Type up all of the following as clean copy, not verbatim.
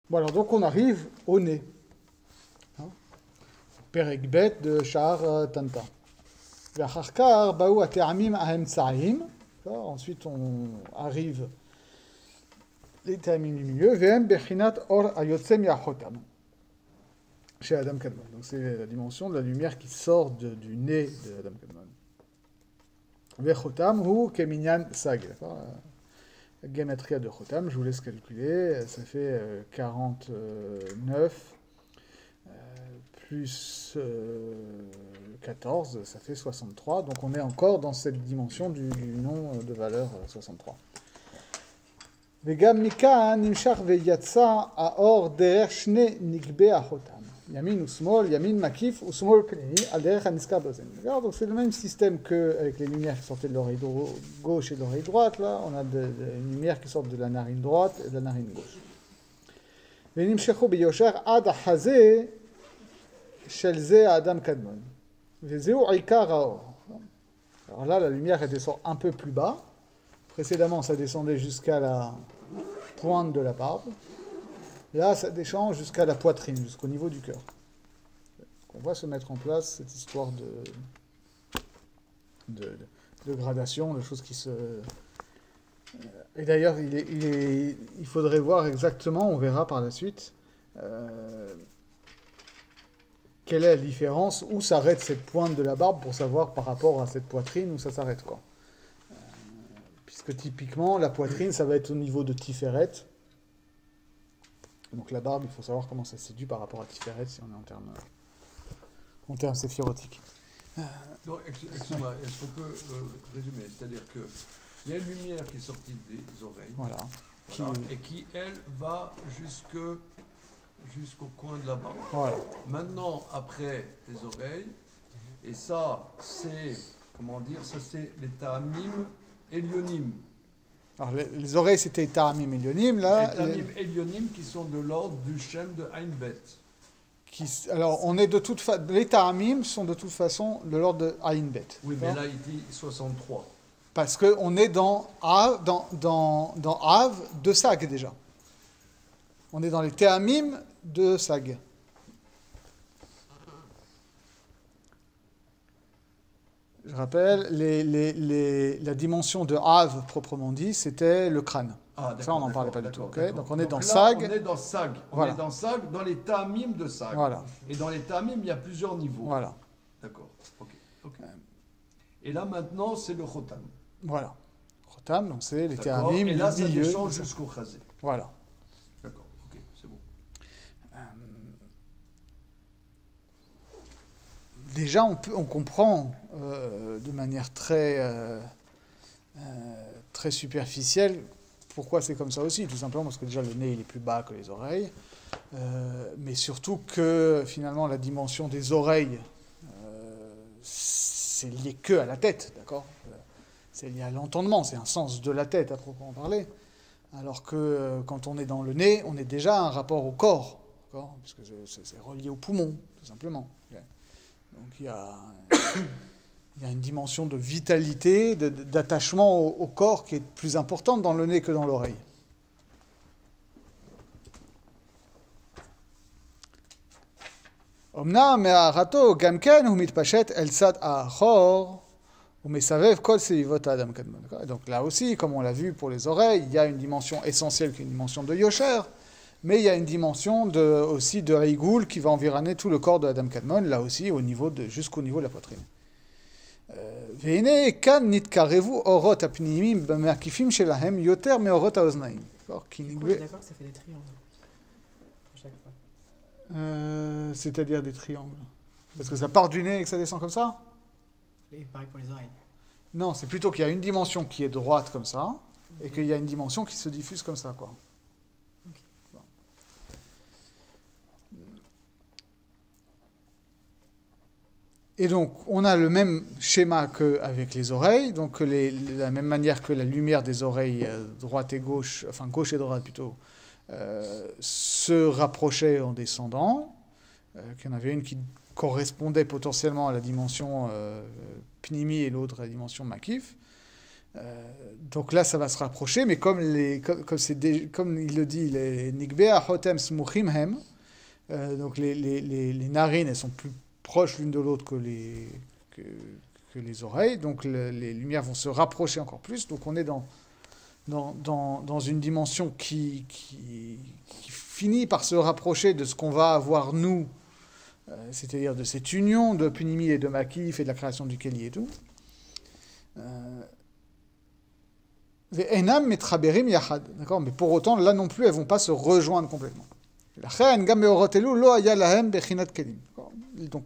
Bon, alors donc on arrive au nez. Hein, Perek Bet de Sha'ar Tanta. Ve'acharkar ba'u ha'te'amim ha'emtsa'im. Ensuite on arrive les te'amim du milieu. Ve'em bechinat or ha'yotzem ya'chotam. Chez Adam Kadmon. Donc c'est la dimension de la lumière qui sort du nez de Adam Kadmon. Ve'chotam hu keminyan sag. La gématria de Chotam, je vous laisse calculer, ça fait 49 plus 14, ça fait 63. Donc on est encore dans cette dimension du nom de valeur 63. Vegam mikan nimshach veyatsa aor derech shne nikbe achotam. Yamin ou smol, yamin makif ou smol pnei al derech haniskar bazen. Donc c'est le même système qu'avec les lumières qui sortaient de l'oreille gauche et de l'oreille droite. Là, on a une lumière qui sort de la narine droite et de la narine gauche. Venimshechu beyosher ad haze shel ze adam kadmon. Vezeu ikar haor. Alors là, la lumière elle descend un peu plus bas. Précédemment, ça descendait jusqu'à la pointe de la barbe. Là, ça descend jusqu'à la poitrine, jusqu'au niveau du cœur. On va se mettre en place cette histoire de gradation, de choses qui se... Et d'ailleurs, il faudrait voir exactement, on verra par la suite, quelle est la différence, où s'arrête cette pointe de la barbe pour savoir par rapport à cette poitrine où ça s'arrête, quoi. Puisque typiquement, la poitrine, ça va être au niveau de Tiferet. Donc la barbe, il faut savoir comment ça se situe par rapport à Tiferet, si on est en termes séphirotiques. Donc, excuse-moi, est-ce qu'on peut résumer? C'est-à-dire qu'il y a une lumière qui est sortie des oreilles, voilà. Et qui, elle, va jusqu'au coin de la barbe. Voilà. Maintenant, après les oreilles, et ça, c'est, comment dire, ça c'est les ta'amim elionim. Alors les oreilles, c'était Ta'amim Elionim, là. Les Ta'amim Elionim qui sont de l'ordre du Shem de Ain Bet. Alors, on est de toute façon... Les Ta'amim sont de toute façon de l'ordre de Ain Bet. Oui, mais là, il dit 63. Parce qu'on est dans Av, dans Av de Sag, déjà. On est dans les Ta'amim de Sag. Je rappelle, la dimension de Av, proprement dit, c'était le crâne. Ah, ça, on n'en parlait pas du tout. Okay, donc, on est dans là, Sag. On est dans Sag. Voilà. On est dans Sag, dans les Ta'amim de Sag. Voilà. Et dans les Ta'amim, il y a plusieurs niveaux. Voilà. D'accord. Okay. Et là, maintenant, c'est le Chotam. Voilà. Chotam, donc c'est les Ta'amim. Et là, ça descend jusqu'au Chazé. Voilà. D'accord. Ok, c'est bon. Déjà, on comprend de manière très superficielle pourquoi c'est comme ça aussi. Tout simplement parce que déjà le nez il est plus bas que les oreilles, mais surtout que finalement la dimension des oreilles c'est lié que à la tête, d'accord ? C'est lié à l'entendement, c'est un sens de la tête à proprement parler. Alors que quand on est dans le nez, on est déjà un rapport au corps, d'accord ? Parce que c'est relié au poumon, tout simplement. Donc il y a une dimension de vitalité, d'attachement au corps qui est plus importante dans le nez que dans l'oreille. Omna me'arato gamken hu mitpashet el tzad ha'achor hu mesavev kol seivot ha'adam kadmon. Donc là aussi, comme on l'a vu pour les oreilles, il y a une dimension essentielle qui est une dimension de yosher. Mais il y a une dimension aussi de Rigoul qui va environner tout le corps de Adam Kadmon, là aussi jusqu'au niveau de la poitrine. והנה כאן נתקרבו אורות הפנימיים במקיפים שלהם יותר מאורות האוזניים. D'accord, ça fait des triangles à chaque fois. C'est-à-dire des triangles. Parce que ça part du nez et que ça descend comme ça ? Et pareil pour les oreilles. Non, c'est plutôt qu'il y a une dimension qui est droite comme ça, et qu'il y a une dimension qui se diffuse comme ça, quoi. Et donc, on a le même schéma qu'avec les oreilles, donc la même manière que la lumière des oreilles droite et gauche, enfin gauche et droite plutôt, se rapprochait en descendant, qu'il y en avait une qui correspondait potentiellement à la dimension Pnimi et l'autre à la dimension Makif. Donc là, ça va se rapprocher, mais comme il le dit, les Nigbea Hotem Smuchim Hem, donc les narines, elles sont plus proches l'une de l'autre que les oreilles, donc les lumières vont se rapprocher encore plus, donc on est dans une dimension qui finit par se rapprocher de ce qu'on va avoir nous, c'est-à-dire de cette union de Punimi et de Makif et de la création du Keli et tout. D'accord, mais pour autant, là non plus, elles ne vont pas se rejoindre complètement. Donc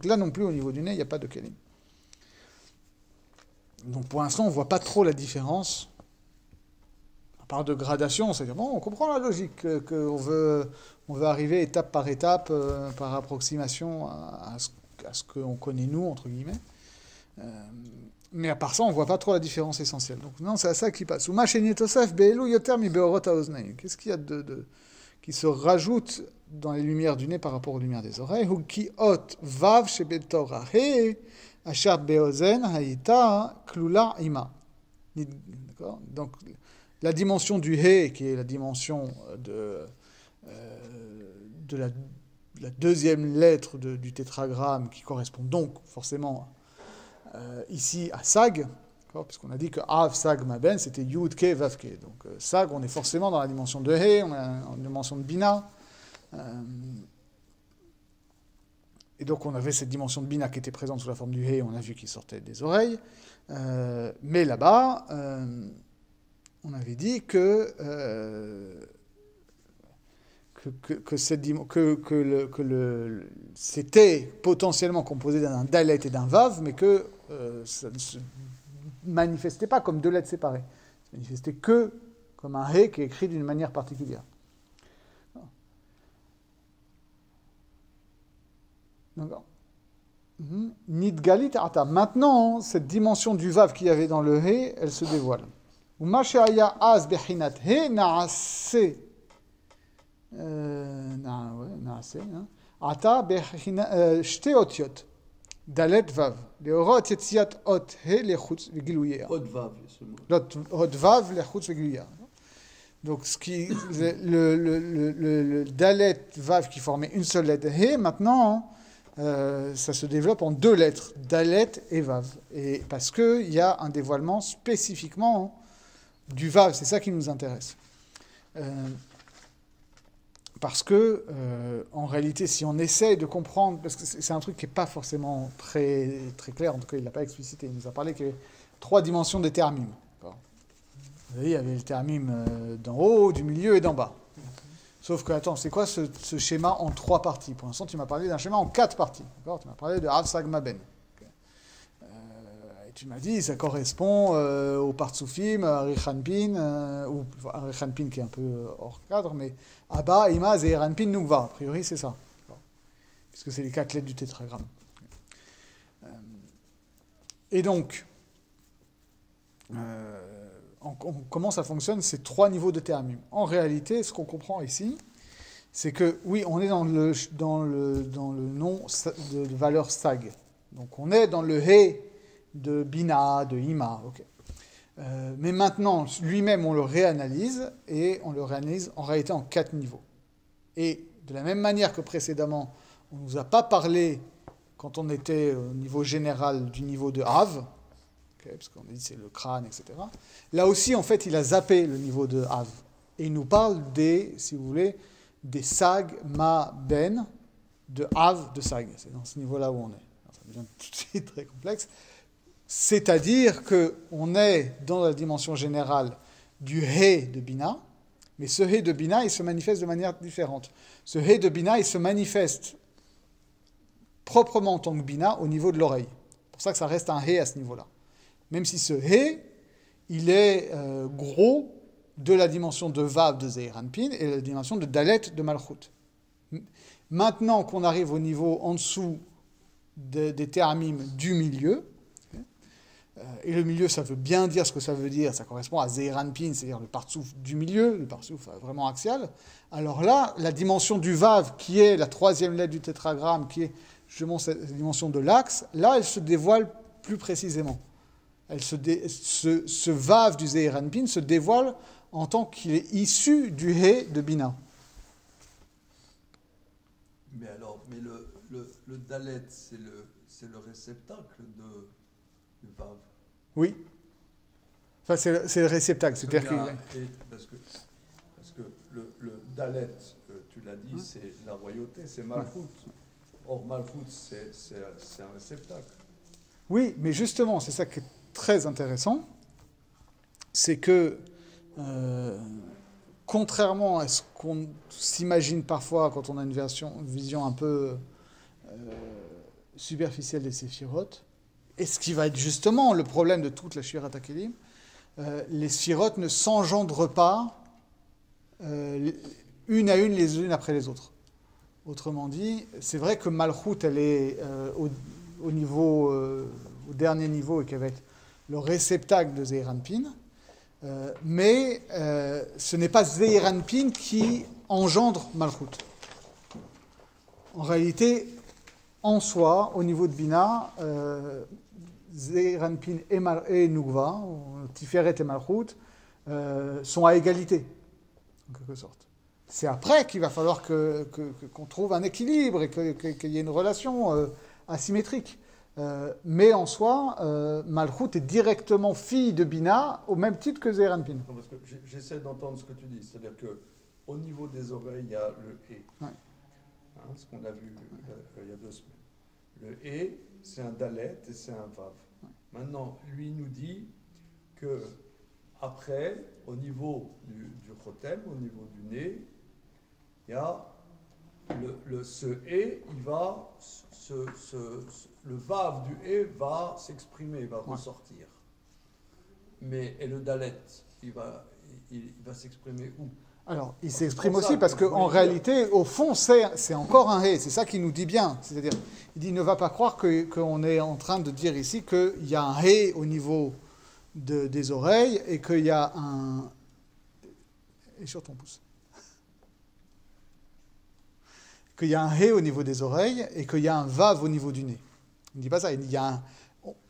là non plus, au niveau du nez, il n'y a pas de Kelim. Donc pour l'instant, on ne voit pas trop la différence. À part de gradation, c'est-à-dire, bon, on comprend la logique, qu'on veut arriver étape par étape, par approximation à ce qu'on connaît nous, entre guillemets. Mais à part ça, on ne voit pas trop la différence essentielle. Donc non, c'est à ça qui passe. Qu'est-ce qu'il y a qui se rajoute dans les lumières du nez par rapport aux lumières des oreilles? D'accord? Donc la dimension du He, qui est la dimension de la deuxième lettre du tétragramme, qui correspond donc forcément ici à Sag, puisqu'on a dit que Av, Sag, Maben, c'était Yud, Ke, Vav, Ke. Donc Sag, on est forcément dans la dimension de He, on a une dimension de Bina. Et donc on avait cette dimension de Bina qui était présente sous la forme du He, on a vu qu'il sortait des oreilles. Mais là-bas, on avait dit que c'était potentiellement composé d'un Dalet et d'un Vav, mais que ça ne se manifestait pas comme deux lettres séparées. Ça ne se manifestait que comme un He qui est écrit d'une manière particulière. Nidgalit ata. Maintenant, cette dimension du Vav qu'il y avait dans le He, elle se dévoile. Umashaya az bechinat He naase. Ata bechinat shte otiot. Dalet Vav. Leorot yetziat ot He lechutz v'giluyer. Ot Vav, seulement. Ot Vav lechutz v'giluyer. Donc, le Dalet Vav qui formait une seule lettre He, maintenant, ça se développe en deux lettres, Dalet et Vav. Et parce qu'il y a un dévoilement spécifiquement du Vav, c'est ça qui nous intéresse. Parce que, en réalité, si on essaie de comprendre, parce que c'est un truc qui n'est pas forcément très, très clair, en tout cas, il ne l'a pas explicité, il nous a parlé qu'il y avait 3 dimensions des termim. Vous voyez, il y avait le termim d'en haut, du milieu et d'en bas. Sauf que, attends, c'est quoi ce schéma en 3 parties? Pour l'instant, tu m'as parlé d'un schéma en 4 parties. D'accord? Tu m'as parlé de Av Sag Maben. Et tu m'as dit, ça correspond au Partsoufim, à Richanpin, ou à Richanpin qui est un peu hors cadre, mais Abba, Imaz et Richanpin Nukva. A priori, c'est ça. Puisque c'est les 4 lettres du tétragramme. Et donc, comment ça fonctionne, ces 3 niveaux de termim. En réalité, ce qu'on comprend ici, c'est que, oui, on est dans le nom de valeur Sag. Donc, on est dans le He de Bina, de Ima. Okay. Mais maintenant, lui-même, on le réanalyse, et on le réanalyse en réalité en 4 niveaux. Et de la même manière que précédemment, on ne nous a pas parlé, quand on était au niveau général, du niveau de Av, parce qu'on a dit c'est le crâne, etc. Là aussi, en fait, il a zappé le niveau de Av. Et il nous parle si vous voulez, des Sag, Ma, Ben, de Av, de Sag. C'est dans ce niveau-là où on est. Alors, ça devient tout de suite très complexe. C'est-à-dire qu'on est dans la dimension générale du He de Bina, mais ce He de Bina, il se manifeste de manière différente. Ce He de Bina, il se manifeste proprement en tant que Bina au niveau de l'oreille. C'est pour ça que ça reste un He à ce niveau-là. Même si ce He, il est gros de la dimension de Vav de Zeir Anpin et de la dimension de Dalet de Malchut. Maintenant qu'on arrive au niveau en dessous des termim du milieu, et le milieu, ça veut bien dire ce que ça veut dire, ça correspond à Zeir Anpin, c'est-à-dire le partsouf du milieu, le partsouf vraiment axial. Alors là, la dimension du Vav, qui est la 3e lettre du tétragramme, qui est justement cette dimension de l'axe, là, elle se dévoile plus précisément. ce vav du Zeir Anpin se dévoile en tant qu'il est issu du He de Bina. Mais alors, le Dalet, c'est le réceptacle du Vav. Oui. Enfin, c'est le réceptacle. C'est-à-dire que... Parce que le Dalet, tu l'as dit, c'est la royauté, c'est Malchut. Or, Malchut, c'est un réceptacle. Oui, mais justement, c'est ça qui est très intéressant. C'est que, contrairement à ce qu'on s'imagine parfois quand on a une vision un peu superficielle des Séphirot, et ce qui va être justement le problème de toute la Shirat HaKelim, les Séphirot ne s'engendrent pas une à une, les unes après les autres. Autrement dit, c'est vrai que Malchut, elle est au niveau, au dernier niveau, et qu'elle va être le réceptacle de Zeir Anpin, mais ce n'est pas Zeir Anpin qui engendre Malchut. En réalité, en soi, au niveau de Bina, Zeir Anpin et Nukva, Tiferet et Malchut, sont à égalité, en quelque sorte. C'est après qu'il va falloir qu'on trouve un équilibre et qu'il y ait une relation asymétrique. Mais en soi, Malchut est directement fille de Bina au même titre que Zeir Anpin. Parce que j'essaie d'entendre ce que tu dis. C'est-à-dire qu'au niveau des oreilles, il y a le He. Ouais. Hein, ce qu'on a vu il y a 2 semaines. Le He, c'est un Dalet et c'est un Vav. Ouais. Maintenant, lui nous dit que après, au niveau du Chotem, au niveau du nez, il y a ce He, il va, le Vav du He va s'exprimer, va ressortir. Mais, et le Dalet, il va s'exprimer où? Alors, il s'exprime aussi parce qu'en réalité, au fond, c'est encore un He. C'est ça qu'il nous dit bien. C'est-à-dire, il dit, ne va pas croire qu'on est en train de dire ici qu'il y a un He au niveau des oreilles et qu'il y a un... Et sur ton pouce. Qu'il y a un He au niveau des oreilles et qu'il y a un Vav au niveau du nez. Il ne dit pas ça. Il dit,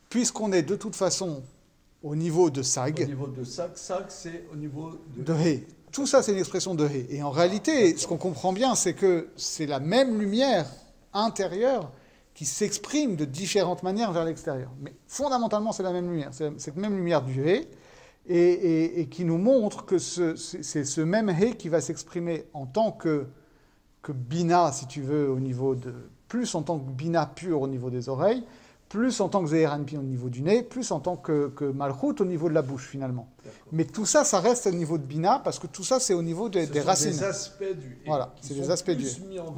puisqu'on est de toute façon au niveau de Sag... Au niveau de Sag, c'est au niveau de He. Tout ça, c'est une expression de He. Et en réalité, ce qu'on comprend bien, c'est que c'est la même lumière intérieure qui s'exprime de différentes manières vers l'extérieur. Mais fondamentalement, c'est la même lumière. C'est cette même lumière du He et qui nous montre que c'est ce même He qui va s'exprimer en tant que Bina, si tu veux, au niveau de... plus en tant que Bina pur au niveau des oreilles, plus en tant que Zeir Anpin au niveau du nez, plus en tant que Malchut au niveau de la bouche, finalement. Mais tout ça, ça reste au niveau de Bina, parce que tout ça, c'est au niveau des racines. C'est des aspects du He. Voilà, c'est des aspects du He. Mis en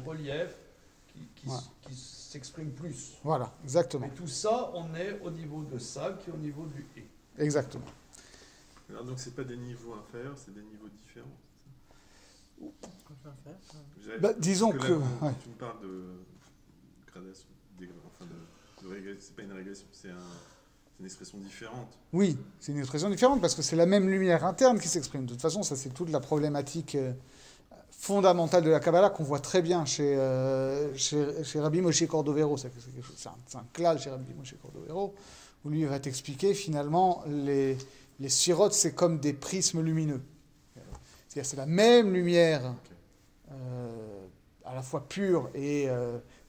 relief, qui s'expriment plus. Voilà, exactement. Mais tout ça, on est au niveau de Sag et au niveau du He. Exactement. Alors, donc, c'est pas des niveaux inférieurs, c'est des niveaux différents. Disons que... Là, tu me parles de gradation, c'est pas une régression, c'est une expression différente. Oui, c'est une expression différente parce que c'est la même lumière interne qui s'exprime. De toute façon, ça c'est toute la problématique fondamentale de la Kabbalah qu'on voit très bien chez Rabbi Moshe Cordovero. C'est un klal chez Rabbi Moshe Cordovero où lui il va t'expliquer finalement les sirotes c'est comme des prismes lumineux. C'est-à-dire c'est la même lumière à la fois pure et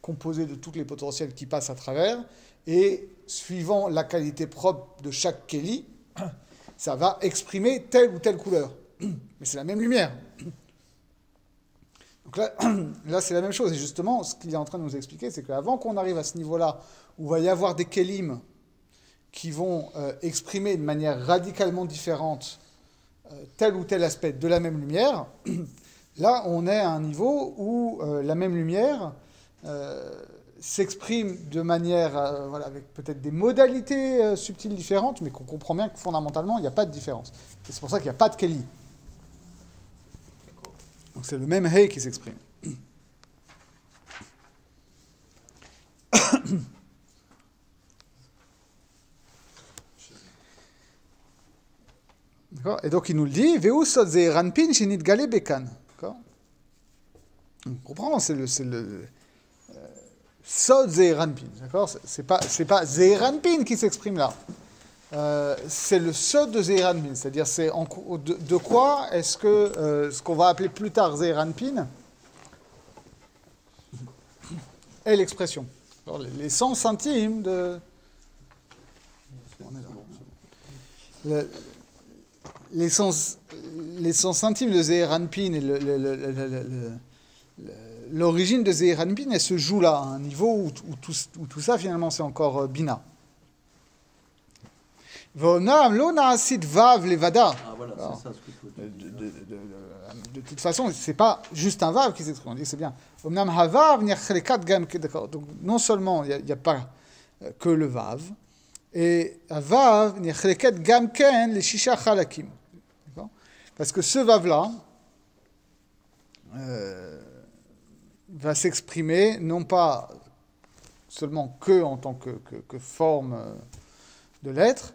composée de tous les potentiels qui passent à travers, et suivant la qualité propre de chaque Kéli, ça va exprimer telle ou telle couleur. Mais c'est la même lumière. Donc là c'est la même chose. Et justement, ce qu'il est en train de nous expliquer, c'est qu'avant qu'on arrive à ce niveau-là, où il va y avoir des Kélim qui vont exprimer de manière radicalement différente tel ou tel aspect de la même lumière, là, on est à un niveau où la même lumière s'exprime de manière, avec peut-être des modalités subtiles différentes, mais qu'on comprend bien que fondamentalement, il n'y a pas de différence. Et c'est pour ça qu'il n'y a pas de Kéli. Donc c'est le même He qui s'exprime. D'accord. Et donc il nous le dit, Veusot Zeir Anpin shenit gale bekan. On comprend, Sod Zeranpin, d'accord? C'est pas Zeranpin qui s'exprime là. C'est le Sod de Zeranpin, c'est-à-dire de quoi est-ce que ce qu'on va appeler plus tard Zeranpin est l'expression. Alors, les sens intimes de... Les sens intimes de Zeranpin et l'origine de Zeranpin, elle se joue là, à un niveau où tout ça, finalement, c'est encore Bina. Ah voilà, c'est ça ce que tu veux dire. De toute façon, c'est pas juste un vav qui s'exprime, on dit que c'est bien. Omnam havav niachlekat gam, d'accord. Donc non seulement il n'y a pas que le vav, et vav niachlekat gam ken les shisha chalakim. D'accord. Parce que ce vav là va s'exprimer non pas seulement que en tant que forme de lettre,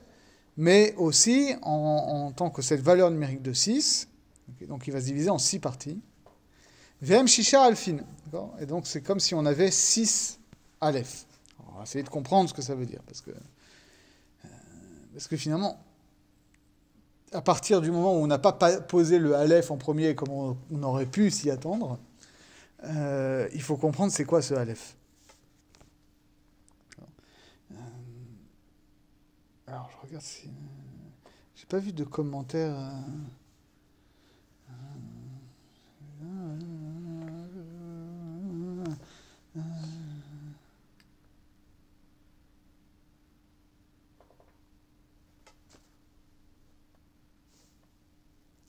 mais aussi en tant que cette valeur numérique de 6, okay, donc il va se diviser en 6 parties. Vm Shisha Alfin. Et donc c'est comme si on avait 6 Aleph. On va essayer de comprendre ce que ça veut dire, parce que finalement, à partir du moment où on n'a pas posé le Aleph en premier comme on aurait pu s'y attendre, il faut comprendre c'est quoi ce Aleph. Alors, je regarde si... J'ai pas vu de commentaire...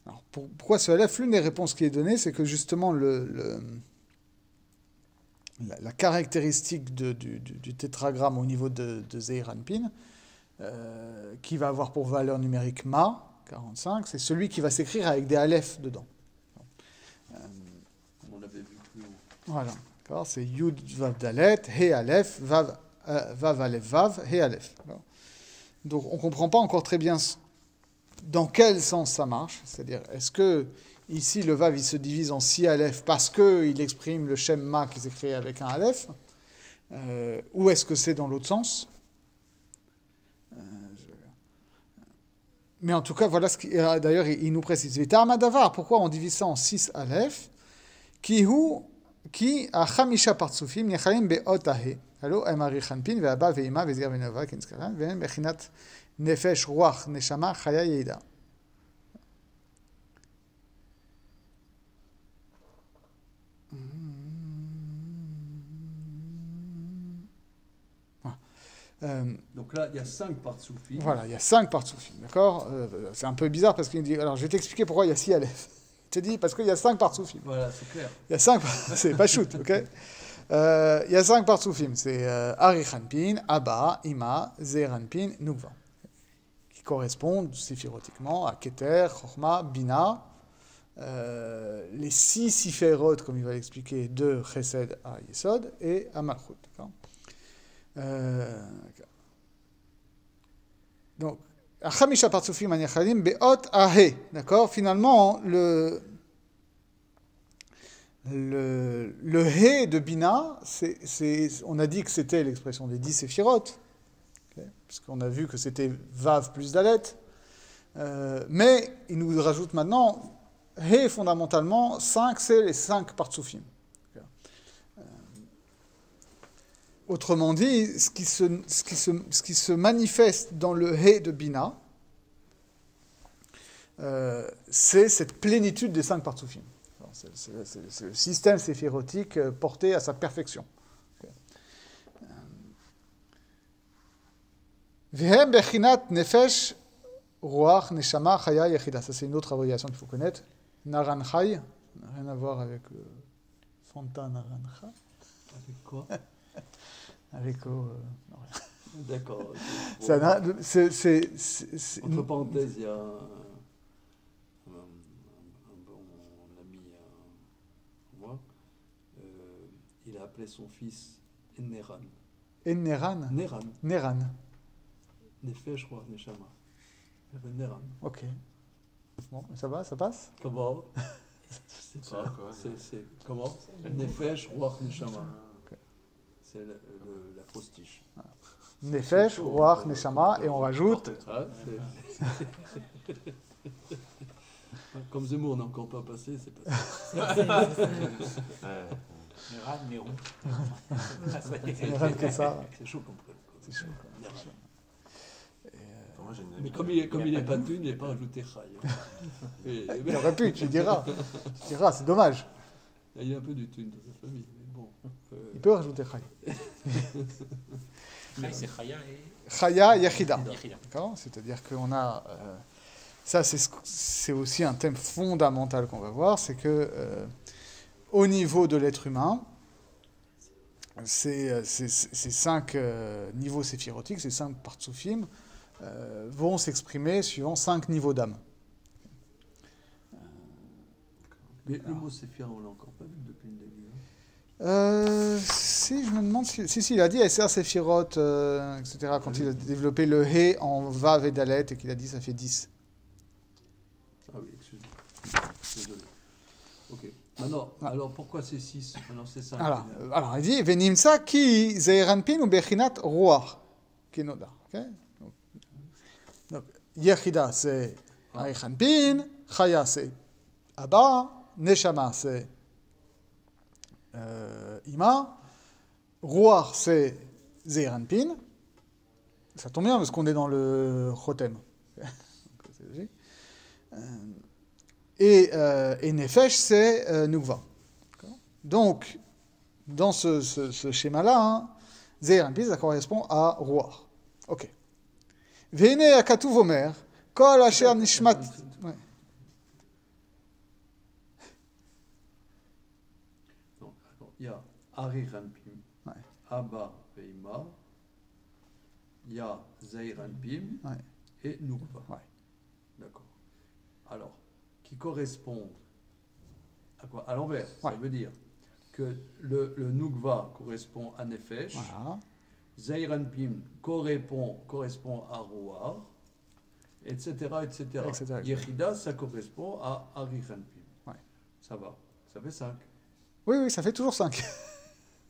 Alors, pourquoi ce Aleph? L'une des réponses qui est donnée, c'est que justement la caractéristique du tétragramme au niveau de Zeir Anpin, qui va avoir pour valeur numérique Ma, 45, c'est celui qui va s'écrire avec des Aleph dedans. On l'avait vu plus haut. Voilà, d'accord, c'est Yud Vav Dalet, He Aleph, Vav Aleph Vav, He Aleph. Donc on ne comprend pas encore très bien dans quel sens ça marche, c'est-à-dire est-ce que ici le Vav il se divise en 6 Aleph parce qu'il exprime le Shem Ma qui s'écrit avec un Aleph, ou est-ce que c'est dans l'autre sens? Mais en tout cas, voilà ce qui. D'ailleurs, il nous précise. Pourquoi on divise ça en 6 Aleph? Qui a Chamisha Partsufim, Yechalim Be'ot Ahe. Alors, Emari Chanpin, Ve'aba, Ve'ima, Ve'zir, Ve'nova, Kinskaran, Ve'en Bechinat Nefesh, Ruach, Neshama, Chaya, Yeida. Donc là, il y a 5 partsoufim. Voilà, il y a 5 partsoufim, d'accord. C'est un peu bizarre parce qu'il dit... Alors, je vais t'expliquer pourquoi il y a 6 Aleph. Il te dit parce qu'il y a 5 partsoufim. Voilà, c'est clair. Il y a 5... C'est pas shoot, ok. Il y a 5 partsoufim. C'est Ari Chanpin, Abba, Ima, Zeir Anpin, Nukva. Qui correspondent séphirotiquement à Keter, Chochma, Bina. Les 6 siférot, comme il va l'expliquer, de Chesed à Yesod et à Malchut, d'accord. Donc, Achamisha Partsufim Anichalim Be'ot Ahe. D'accord. Finalement, le He de Bina, on a dit que c'était l'expression des 10 séphirotes, okay, puisqu'on a vu que c'était Vav plus Dalet. Mais il nous rajoute maintenant He fondamentalement 5, c'est les 5 Partsufim. Autrement dit, ce qui se manifeste dans le He de Bina, c'est cette plénitude des 5 Partsufim. C'est le système séphirotique porté à sa perfection. Vehem bechinat nefesh ruach neshama chaya yechida. Ça, c'est une autre abréviation qu'il faut connaître. Naran Chay, rien à voir avec Fanta Naran Chay. Avec quoi? Avec non, d'accord. Entre parenthèses, il y a un bon ami à moi. Il a appelé son fils Neran. Neran. Neran. Nefesh Ruach Neshama. Il avait Neran. Ok. Bon, ça va, ça passe? Comment? C'est comment? Nefesh Ruach Neshama. c'est la postiche. Nefesh, Ruach, Neshama, et on rajoute. Ah, comme Zemmour n'a encore pas passé, c'est pas ça. Néron. Rien que ça. C'est chaud comme ça. C'est chaud. Enfin, moi, j'ai une Mais amie comme il n'est pas thune, il n'est pas ajouté Chai. Il aurait pu, tu diras. Tu diras, c'est dommage. Il y a un peu du thune dans sa famille, mais bon. Il peut rajouter Chai. C'est Chaya et Chaya Yachida. Yechida. D'accord. C'est-à-dire qu'on a. Ça, c'est aussi un thème fondamental qu'on va voir, c'est que au niveau de l'être humain, ces 5 niveaux séphirotiques, ces 5 partsoufim, vont s'exprimer suivant 5 niveaux d'âme. Mais le mot séphir, on l'a encore pas vu depuis le début. Si, je me demande si il a dit Esser Séphirot, etc., quand il a développé le He en Vav et Dalet, et qu'il a dit ça fait 10. Ah oui, excusez-moi. Désolé. Ok. Maintenant, alors pourquoi c'est 6? Maintenant c'est 5. Alors, il dit Venimsa ki Zeiranpin ou Bechinat Ruach Kinoda. Donc, Yechida c'est Zeiranpin, Chaya c'est Abba, Neshama c'est Ima, Ruach c'est Zeiranpin. Ça tombe bien parce qu'on est dans le Chotem. C'est logique. Et Nefesh, c'est Nukva. Donc, dans ce schéma-là, Zeir Anpin, ça correspond à Ruach. Ok. Vene Akatuv Omer, Kol Asher Nishmat. Ouais. Donc, il y a Ari Ranpim, Ouais. Abba Veima, il y a Zeir Anpim Ouais. et Nukva. Ouais. D'accord. Alors, qui correspond à quoi? À l'envers. Ça Ouais. veut dire que le Nukva correspond à Nefesh, Voilà. Zeir Anpim correspond à Ruach, etc. Etc. Yechida, ça correspond à Ari Ranpim. Ouais. Ça va. Ça fait 5. Oui, ça fait toujours 5.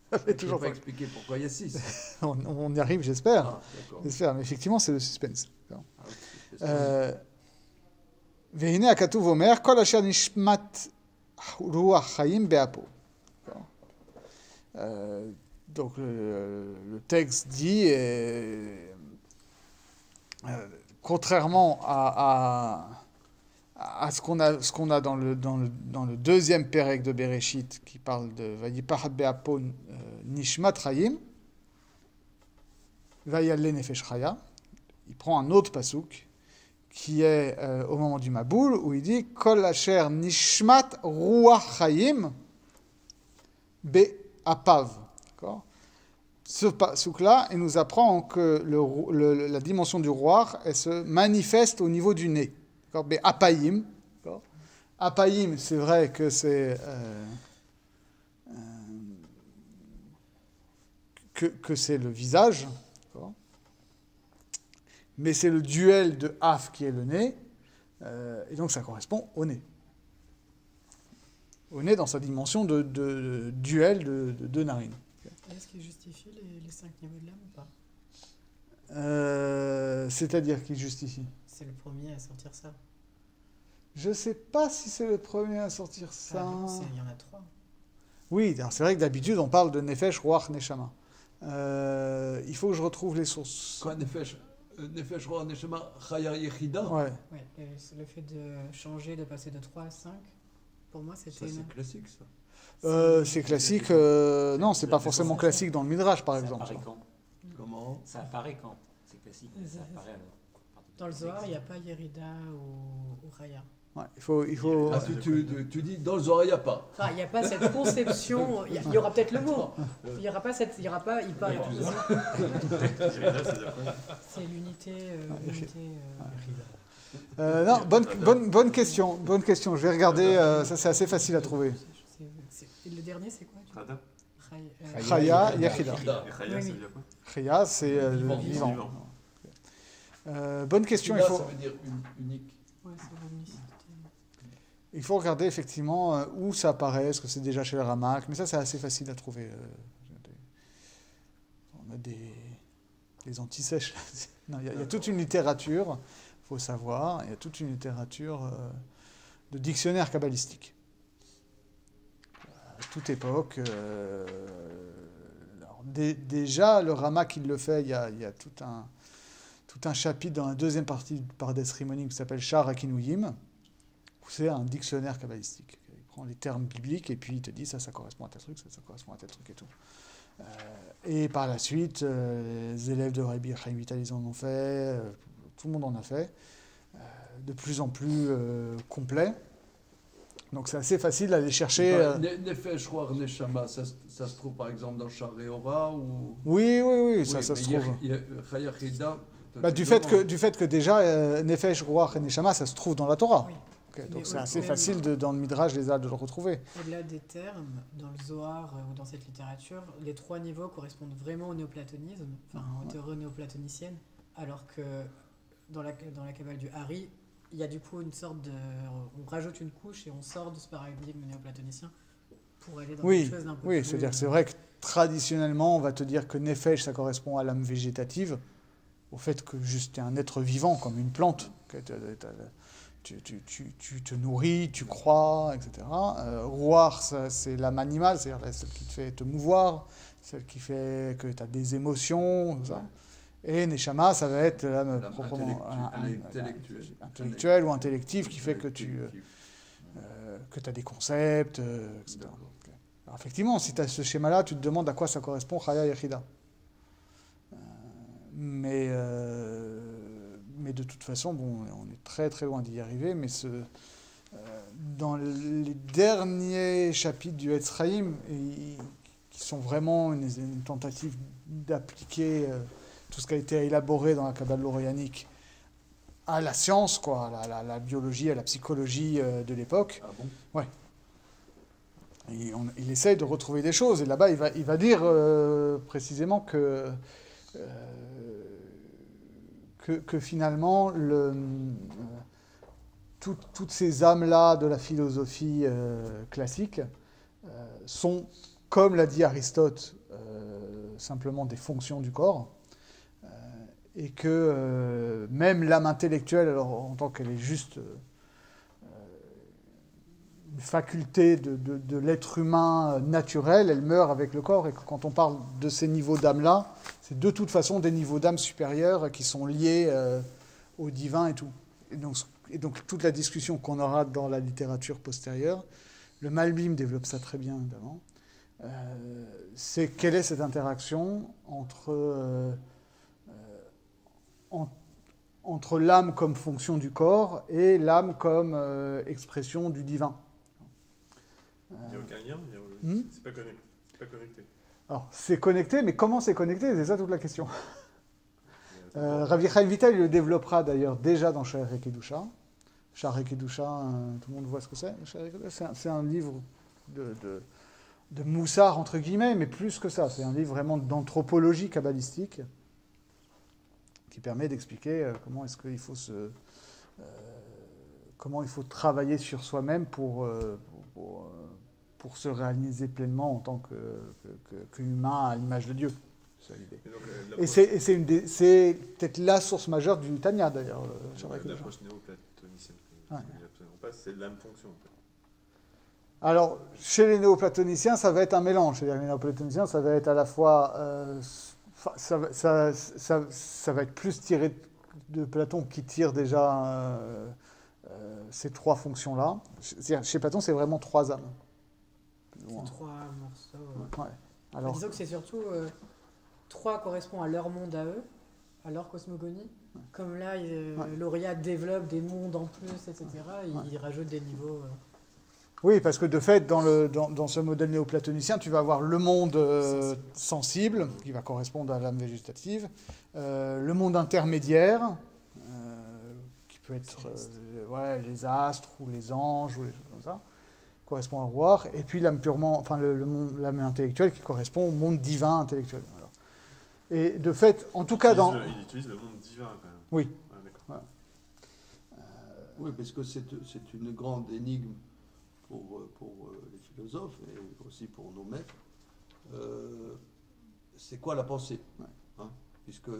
Ça fait Je ne toujours vais pas 5. expliquer pourquoi il y a 6. On y arrive, j'espère. Ah, d'accord. J'espère, mais effectivement, c'est le suspense. Ah, ok, c'est ça. והנה הכתוב אומר, כל אשר נשמת רוח חיים באפו. Donc le texte dit, contrairement à ce qu'on a dans le deuxième pérec de Bereshit, qui parle de Vayipach be'apo nishmat chayim, Vayale nefesh chaya, il prend un autre pasuk, qui est au moment du Maboul, où il dit Kol asher nishmat ruach chayim be'apav. D'accord. Ce pasuk-là, il nous apprend que la dimension du ruach, elle se manifeste au niveau du nez. D'accord. Be'apayim. D'accord. Apayim, c'est vrai que c'est que c'est le visage. D'accord. Mais c'est le duel de Af qui est le nez, et donc ça correspond au nez. Au nez dans sa dimension de duel de deux narines. Est-ce qu'il justifie les 5 niveaux de l'âme ou pas? C'est-à-dire qu'il justifie. C'est le premier à sortir ça. Je ne sais pas si c'est le premier à sortir ça. Il y en a 3. Oui, alors c'est vrai que d'habitude on parle de Nefesh, Ruach, Neshama. Il faut que je retrouve les sources. Quoi, Nefesh Ruach Neshama Chaya Yechida? Ouais. Ouais, le fait de changer, de passer de 3 à 5, pour moi Ça, c'était... c'est classique, ça. C'est classique. Non, c'est pas forcément classique dans le Midrash, par exemple. Ça apparaît quand? Comment? Ça apparaît quand? C'est classique, mais ça apparaît alors. Dans le Zohar, il n'y a pas Yerida ou Chaya. Ouais, il faut... Ah, tu dis dans le Zohar, il n'y a pas. Enfin, il n'y a pas cette conception. Il y aura peut-être le mot. Il n'y aura pas cette. Il y aura pas. Il parle. C'est l'unité. Non, bonne question. Bonne question. Je vais regarder. Ça, c'est assez facile à trouver. Le dernier, c'est quoi? Rada. Chaya, Yechida. Et Chaya, ça veut dire quoi? Chaya, c'est vivant. Bonne question. Yechida, ça veut dire unique. Ouais, c'est l'unicité. Il faut regarder effectivement où ça apparaît. Est-ce que c'est déjà chez le Ramak? Mais ça, c'est assez facile à trouver. a des antisèches. Non, il y a toute une littérature, il faut savoir, il y a toute une littérature de dictionnaire kabbalistique. À toute époque. Déjà, le Rama qui le fait, il y a tout un chapitre dans la deuxième partie du Pardes Rimonim qui s'appelle Shar Akinuyim, où c'est un dictionnaire kabbalistique. Il prend les termes bibliques et puis il te dit ça correspond à tel truc, ça correspond à tel truc et tout. Et par la suite, les élèves de Rabbi Chaim Vital, ils en ont fait, tout le monde en a fait, de plus en plus complet. Donc c'est assez facile d'aller chercher... Nefesh, Roar, Neshama, ça se trouve par exemple dans Shareora ou... Oui, ça se trouve. Chaya Chida, Du fait que déjà, Nefesh, Ruach et Neshama, ça se trouve dans la Torah. Oui. Okay, donc c'est assez facile dans le Midrash de le retrouver. Au-delà des termes, dans le Zohar ou dans cette littérature, les 3 niveaux correspondent vraiment au néoplatonisme, enfin aux théories néoplatoniciennes, alors que dans la Kabbale du Hari, il y a du coup une sorte de... On rajoute une couche et on sort de ce paradigme néoplatonicien pour aller dans quelque chose d'un peu plus... Oui, c'est-à-dire que c'est vrai que traditionnellement, on va te dire que Nefesh, ça correspond à l'âme végétative, au fait que juste tu es un être vivant, comme une plante. Tu te nourris, tu crois, etc. Ruach, c'est l'âme animale, c'est-à-dire celle qui te fait te mouvoir, celle qui fait que tu as des émotions, tout ça. Et Neshama, ça va être l'âme proprement intellectuelle ou intellective qui fait que tu as des concepts, etc. Alors effectivement, si tu as ce schéma-là, tu te demandes à quoi ça correspond, Chaya Yechida. Mais de toute façon, bon, on est très très loin d'y arriver, mais dans les derniers chapitres du Etz Chaim, qui sont vraiment une tentative d'appliquer tout ce qui a été élaboré dans la Kabbale lorianique à la science, quoi, à la biologie, à la psychologie de l'époque. Ah bon ? Ouais. Il essaye de retrouver des choses, et là-bas, il va dire précisément que finalement, toutes ces âmes-là de la philosophie classique sont, comme l'a dit Aristote, simplement des fonctions du corps, et que même l'âme intellectuelle, alors en tant qu'elle est juste une faculté de l'être humain naturel, elle meurt avec le corps, et que quand on parle de ces niveaux d'âme-là, c'est de toute façon des niveaux d'âme supérieurs qui sont liés au divin et tout. Et donc toute la discussion qu'on aura dans la littérature postérieure, le Malbim développe ça très bien évidemment, c'est quelle est cette interaction entre l'âme comme fonction du corps et l'âme comme expression du divin. Il n'y a aucun lien, c'est pas connecté. Alors, c'est connecté, mais comment c'est connecté ? C'est ça toute la question. Rabbi Chaim Vital, il le développera d'ailleurs déjà dans Sha'ar Kedusha. Sha'ar Kedusha, tout le monde voit ce que c'est. C'est un livre de moussard, entre guillemets, mais plus que ça. C'est un livre vraiment d'anthropologie kabbalistique qui permet d'expliquer comment est-ce qu'il faut comment il faut travailler sur soi-même pour se réaliser pleinement en tant qu'humain à l'image de Dieu. C'est l'idée. Et c'est peut-être la source majeure du Tanya, d'ailleurs. L'approche néoplatonicienne que absolument pas, c'est l'âme-fonction. En fait. Alors, chez les néoplatoniciens, ça va être un mélange. C'est-à-dire les néoplatoniciens, ça va être à la fois... ça va être plus tiré de Platon, qui tire déjà ces 3 fonctions-là. Chez Platon, c'est vraiment 3 âmes. C'est 3 morceaux. Ouais. Alors, disons que c'est surtout 3 correspond à leur monde à eux, à leur cosmogonie. Comme là, Lauria développe des mondes en plus, etc. Il rajoute des niveaux. Oui, parce que de fait, dans ce modèle néoplatonicien, tu vas avoir le monde sensible, qui va correspondre à l'âme végétative, le monde intermédiaire, qui peut être les astres ou les anges, ou les choses comme ça, correspond à Ruach, et puis l'âme purement, enfin l'âme intellectuelle qui correspond au monde divin intellectuel. Voilà. Et de fait, en tout cas il utilise le monde divin quand même. Oui. Ah, d'accord. Voilà. Oui, parce que c'est une grande énigme pour les philosophes et aussi pour nos maîtres. c'est quoi la pensée, Ouais. hein, puisque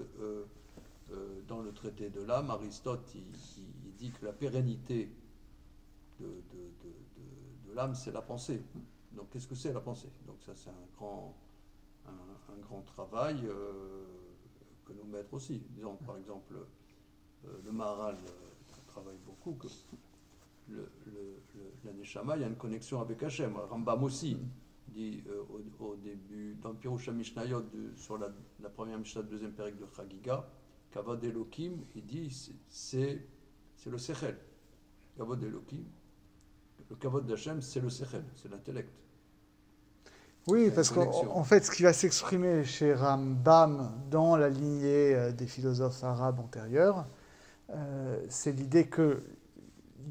dans le traité de l'âme, Aristote il dit que la pérennité de l'âme, c'est la pensée. Donc qu'est-ce que c'est la pensée? Donc ça c'est un grand travail que nous maîtres aussi. Disons par exemple le Maharal travaille beaucoup que la Neshama, il y a une connexion avec Hachem. Rambam aussi dit au début, dans Pirush HaMishnayot, sur la première Mishnah, deuxième période de Chagiga, Kavod Elokim, il dit c'est le Sechel. Kavod Elokim, le Kavod d'Hachem, c'est le Sechel, c'est l'intellect. Oui, C'est parce une connexion. qu'en fait, ce qui va s'exprimer chez Rambam dans la lignée des philosophes arabes antérieurs, c'est l'idée qu'il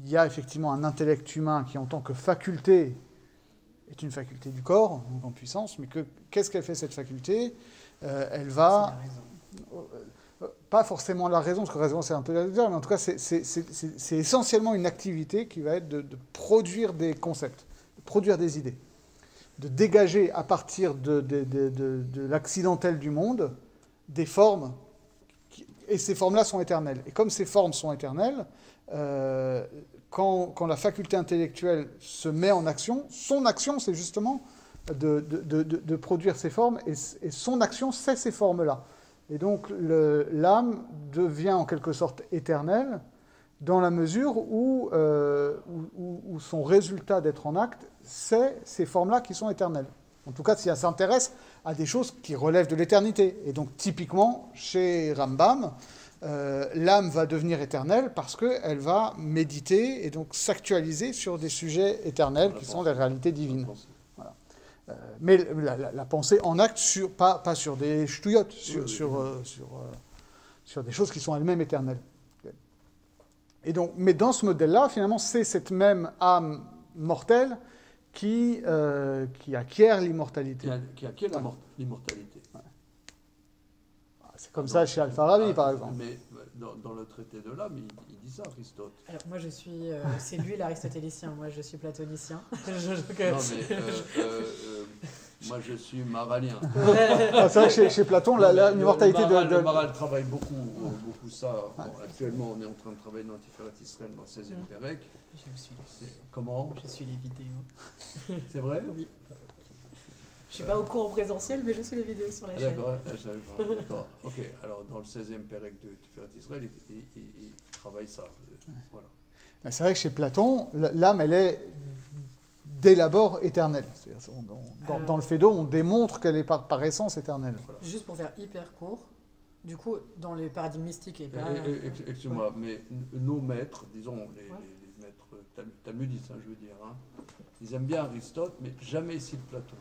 y a effectivement un intellect humain qui, en tant que faculté, est une faculté du corps, donc en puissance, mais qu'est-ce qu'elle fait cette faculté? Elle C'est va... la raison. Pas forcément la raison, parce que la raison c'est un peu la dire, mais en tout cas c'est essentiellement une activité qui va être de produire des concepts, de produire des idées, de dégager à partir de l'accidentel du monde des formes, et ces formes-là sont éternelles. Et comme ces formes sont éternelles, quand la faculté intellectuelle se met en action, son action c'est justement de produire ces formes, et son action c'est ces formes-là. Et donc l'âme devient en quelque sorte éternelle dans la mesure où son résultat d'être en acte, c'est ces formes-là qui sont éternelles. En tout cas, si elle s'intéresse à des choses qui relèvent de l'éternité. Et donc typiquement, chez Rambam, l'âme va devenir éternelle parce qu'elle va méditer et donc s'actualiser sur des sujets éternels qui sont les réalités divines. Mais la pensée en acte, pas sur des ch'touillottes, sur des choses qui sont elles-mêmes éternelles. Et donc, mais dans ce modèle-là, finalement, c'est cette même âme mortelle qui acquiert l'immortalité. Qui acquiert l'immortalité. Ouais. C'est comme ça chez Al-Farabi, par exemple. Mais dans le traité de l'âme, il dit ça, Aristote. Alors moi je suis, c'est lui l'aristotélicien, moi je suis platonicien. Non, mais moi je suis maralien. Ah, c'est vrai que chez Platon, l'immortalité Le Maharal travaille beaucoup ça. Bon, actuellement, on est en train de travailler dans Tiferet Israël dans le 16e Pérec. Je me suis, Comment? je suis les vidéos. C'est vrai? Oui. Je suis pas au cours en présentiel, mais je suis les vidéos sur la chaîne. D'accord, je savais pas. D'accord. Ok, alors dans le 16e Pérec de Tiferet Israël, il travaille ça. Voilà. C'est vrai que chez Platon, l'âme, elle est dès l'abord éternelle. Dans le Phédo, on démontre qu'elle est par essence éternelle. Voilà. Juste pour faire hyper court, du coup, dans les paradigmes mystiques et pas... Excuse-moi, mais nos maîtres, disons les maîtres talmudistes, je veux dire, hein, ils aiment bien Aristote, mais jamais ici de Platon.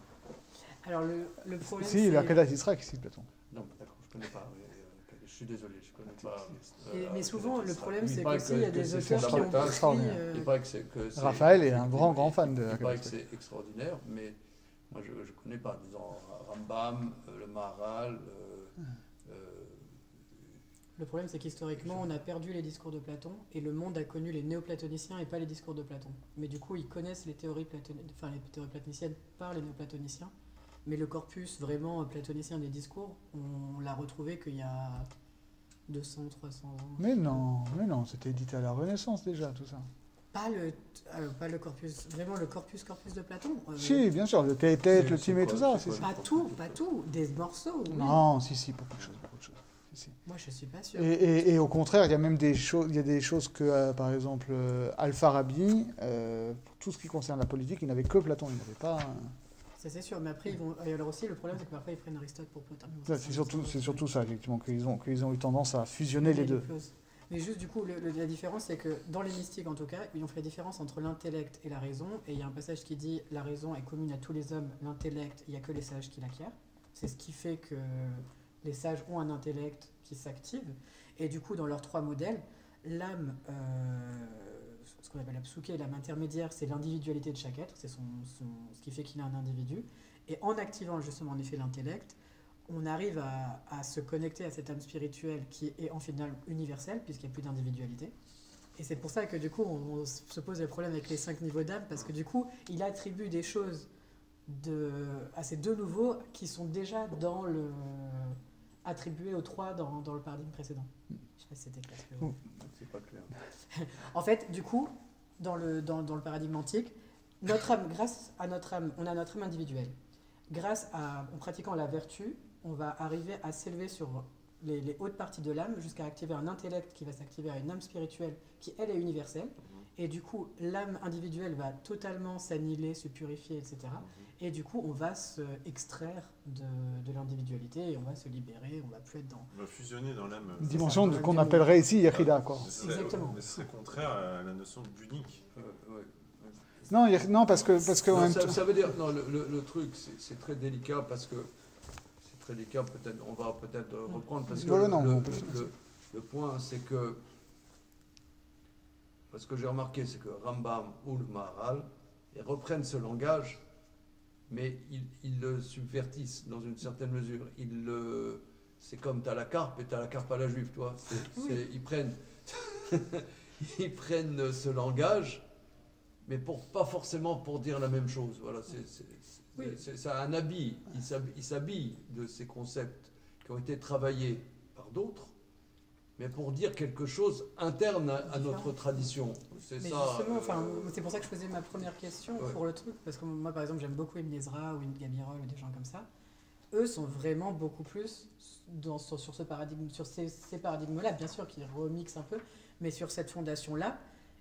Alors le problème Si, la Kedat Yisraël qui cite Platon. Non, d'accord, je ne connais pas. Je suis désolé, je ne connais pas. mais souvent, le problème, Il c'est paraît qu'aussi, il y a des c'est auteurs qui ont fondamental. écrit... Il paraît que c'est Raphaël est un grand fan de la Il paraît que Kedat. c'est extraordinaire, mais moi je ne connais pas. Disons Rambam, le Maharal. Le problème, c'est qu'historiquement, on a perdu les discours de Platon et le monde a connu les néoplatoniciens et pas les discours de Platon. Mais du coup, ils connaissent les théories platoniciennes par les néoplatoniciens. Mais le corpus vraiment platonicien des discours, on l'a retrouvé qu'il y a 200, 300 ans. Mais non, c'était édité à la Renaissance déjà, tout ça. Pas le corpus, vraiment le corpus de Platon. Si, bien sûr, le tête, le timé, tout ça. Pas tout, des morceaux. Oui. Non, si, beaucoup de choses. Si. Moi, je suis pas sûre. Et au contraire, il y a même des choses que, par exemple, Al-Farabi, pour tout ce qui concerne la politique, il n'avait que Platon, il n'avait pas... Ça, c'est sûr, mais après, ils vont... alors aussi, le problème, c'est que parfois, ils prennent Aristote pour Platon. C'est surtout ça, effectivement, qu'ils ont eu tendance à fusionner les deux. Mais juste, du coup, la différence, c'est que dans les mystiques, en tout cas, ils ont fait la différence entre l'intellect et la raison, et il y a un passage qui dit « La raison est commune à tous les hommes, l'intellect, il n'y a que les sages qui l'acquièrent ». C'est ce qui fait que les sages ont un intellect qui s'active, et du coup, dans leurs trois modèles, l'âme... ce qu'on appelle la psuké, l'âme intermédiaire, c'est l'individualité de chaque être, c'est ce qui fait qu'il a un individu. Et en activant justement en effet l'intellect, on arrive à se connecter à cette âme spirituelle qui est en final universelle, puisqu'il n'y a plus d'individualité. Et c'est pour ça que du coup, on se pose le problème avec les 5 niveaux d'âme, parce que du coup, il attribue des choses à ces deux nouveaux qui sont déjà attribués aux trois dans le paradigme précédent. Je ne sais pas si c'était clair. C'est pas clair. En fait, du coup, dans le paradigme antique, notre âme, grâce à notre âme, on a notre âme individuelle. En pratiquant la vertu, on va arriver à s'élever sur les hautes parties de l'âme jusqu'à activer un intellect qui va s'activer à une âme spirituelle qui, elle, est universelle. Et du coup, l'âme individuelle va totalement s'annihiler, se purifier, etc. Et du coup, on va se extraire de l'individualité et on va se libérer, on va plus être dans... On va fusionner dans l'âme. Une dimension qu'on appellerait ici Yechida, quoi. Exactement. Mais ce serait contraire à la notion d'unique. Ouais. Non, parce que en Non, même temps... ça veut dire, non, le truc, c'est très délicat parce que c'est très délicat. Peut-être, on va peut-être reprendre parce que le point, c'est que parce que j'ai remarqué, c'est que Rambam ou le Maharal, ils reprennent ce langage, mais ils le subvertissent dans une certaine mesure. C'est comme tu as la carpe et tu as la carpe à la juive, toi. Ils prennent ce langage, mais pas forcément pour dire la même chose. Voilà, c'est un habit. Ils s'habillent de ces concepts qui ont été travaillés par d'autres, mais pour dire quelque chose interne à notre tradition. C'est mais ça. Justement, c'est pour ça que je posais ma première question pour le truc, parce que moi, par exemple, j'aime beaucoup Ibn Ezra ou Ibn Gabirol ou des gens comme ça. Eux sont vraiment beaucoup plus sur ce paradigme, sur ces paradigmes-là, bien sûr, qui remixent un peu, mais sur cette fondation-là.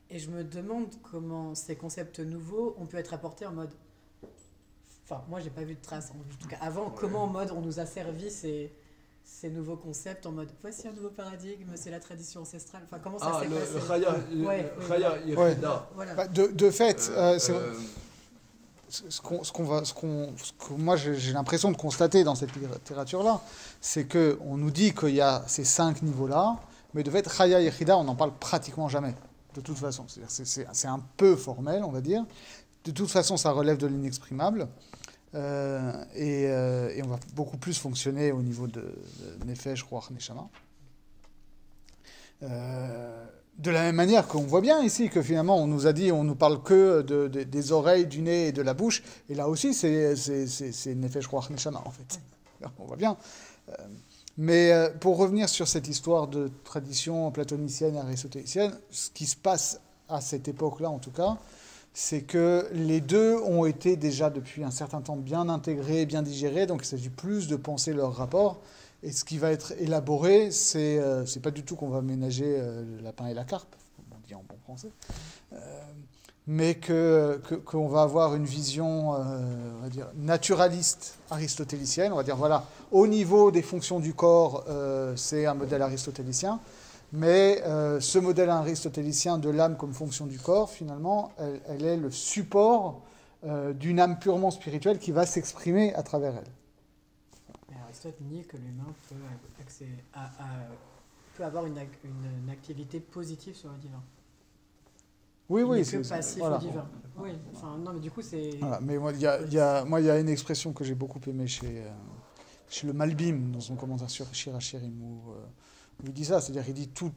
Et je me demande comment ces concepts nouveaux ont pu être apportés en mode... Enfin, moi, j'ai pas vu de traces. En tout cas, avant, comment en mode on nous a servi ces nouveaux concepts en mode voici un nouveau paradigme, c'est la tradition ancestrale. Enfin, comment ça s'est passé? Chaya Yechida. Voilà. Bah, de fait, moi j'ai l'impression de constater dans cette littérature-là, c'est qu'on nous dit qu'il y a ces 5 niveaux-là, mais de fait, Chaya Yechida, on n'en parle pratiquement jamais, de toute façon. C'est un peu formel, on va dire. De toute façon, ça relève de l'inexprimable. Et on va beaucoup plus fonctionner au niveau de Nefesh, Ruach, Neshama. De la même manière qu'on voit bien ici que finalement on nous a dit, on nous parle que des oreilles, du nez et de la bouche, et là aussi c'est Nefesh, Ruach, Neshama en fait. On voit bien. Mais pour revenir sur cette histoire de tradition platonicienne et aristotélicienne, ce qui se passe à cette époque-là en tout cas, c'est que les deux ont été déjà depuis un certain temps bien intégrés, bien digérés, donc il s'agit plus de penser leur rapport. Et ce qui va être élaboré, c'est pas du tout qu'on va ménager le lapin et la carpe, comme on dit en bon français, mais qu'on va avoir une vision, on va dire, naturaliste aristotélicienne. On va dire, voilà, au niveau des fonctions du corps, c'est un modèle aristotélicien. Mais ce modèle aristotélicien de l'âme comme fonction du corps, finalement, elle est le support d'une âme purement spirituelle qui va s'exprimer à travers elle. Mais Aristote nie que l'humain peut avoir une activité positive sur le divin. Oui, c'est passif voilà. au divin. Oui, enfin, non, mais du coup, c'est... Voilà, mais moi, il y a une expression que j'ai beaucoup aimée chez le Malbim, dans son commentaire sur Shir HaShirim, où il dit ça, c'est-à-dire qu'il dit tout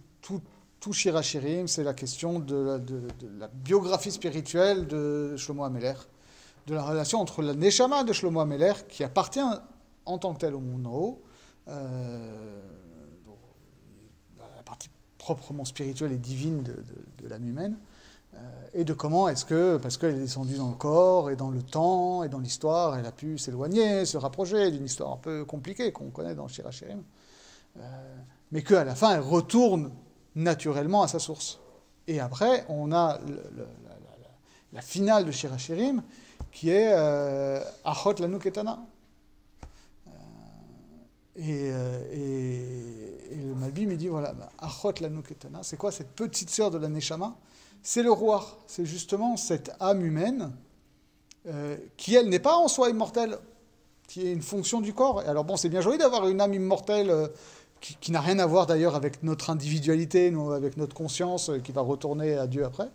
Shir HaShirim, c'est la question de la biographie spirituelle de Shlomo HaMelech, de la relation entre la Neshama de Shlomo HaMelech, qui appartient en tant que tel au monde en haut, la partie proprement spirituelle et divine de l'âme humaine, et de comment est-ce que, parce qu'elle est descendue dans le corps et dans le temps et dans l'histoire, elle a pu s'éloigner, se rapprocher d'une histoire un peu compliquée qu'on connaît dans Shir HaShirim, mais qu'à la fin, elle retourne naturellement à sa source. Et après, on a la finale de Shir HaShirim, qui est Achot Lanu Ketana. Et le Malbim, il dit, voilà, Achot Lanu Ketana, c'est quoi cette petite sœur de la Neshama? C'est le roi, c'est justement cette âme humaine qui, elle, n'est pas en soi immortelle, qui est une fonction du corps. Et alors bon, c'est bien joli d'avoir une âme immortelle qui n'a rien à voir d'ailleurs avec notre individualité, avec notre conscience qui va retourner à Dieu après.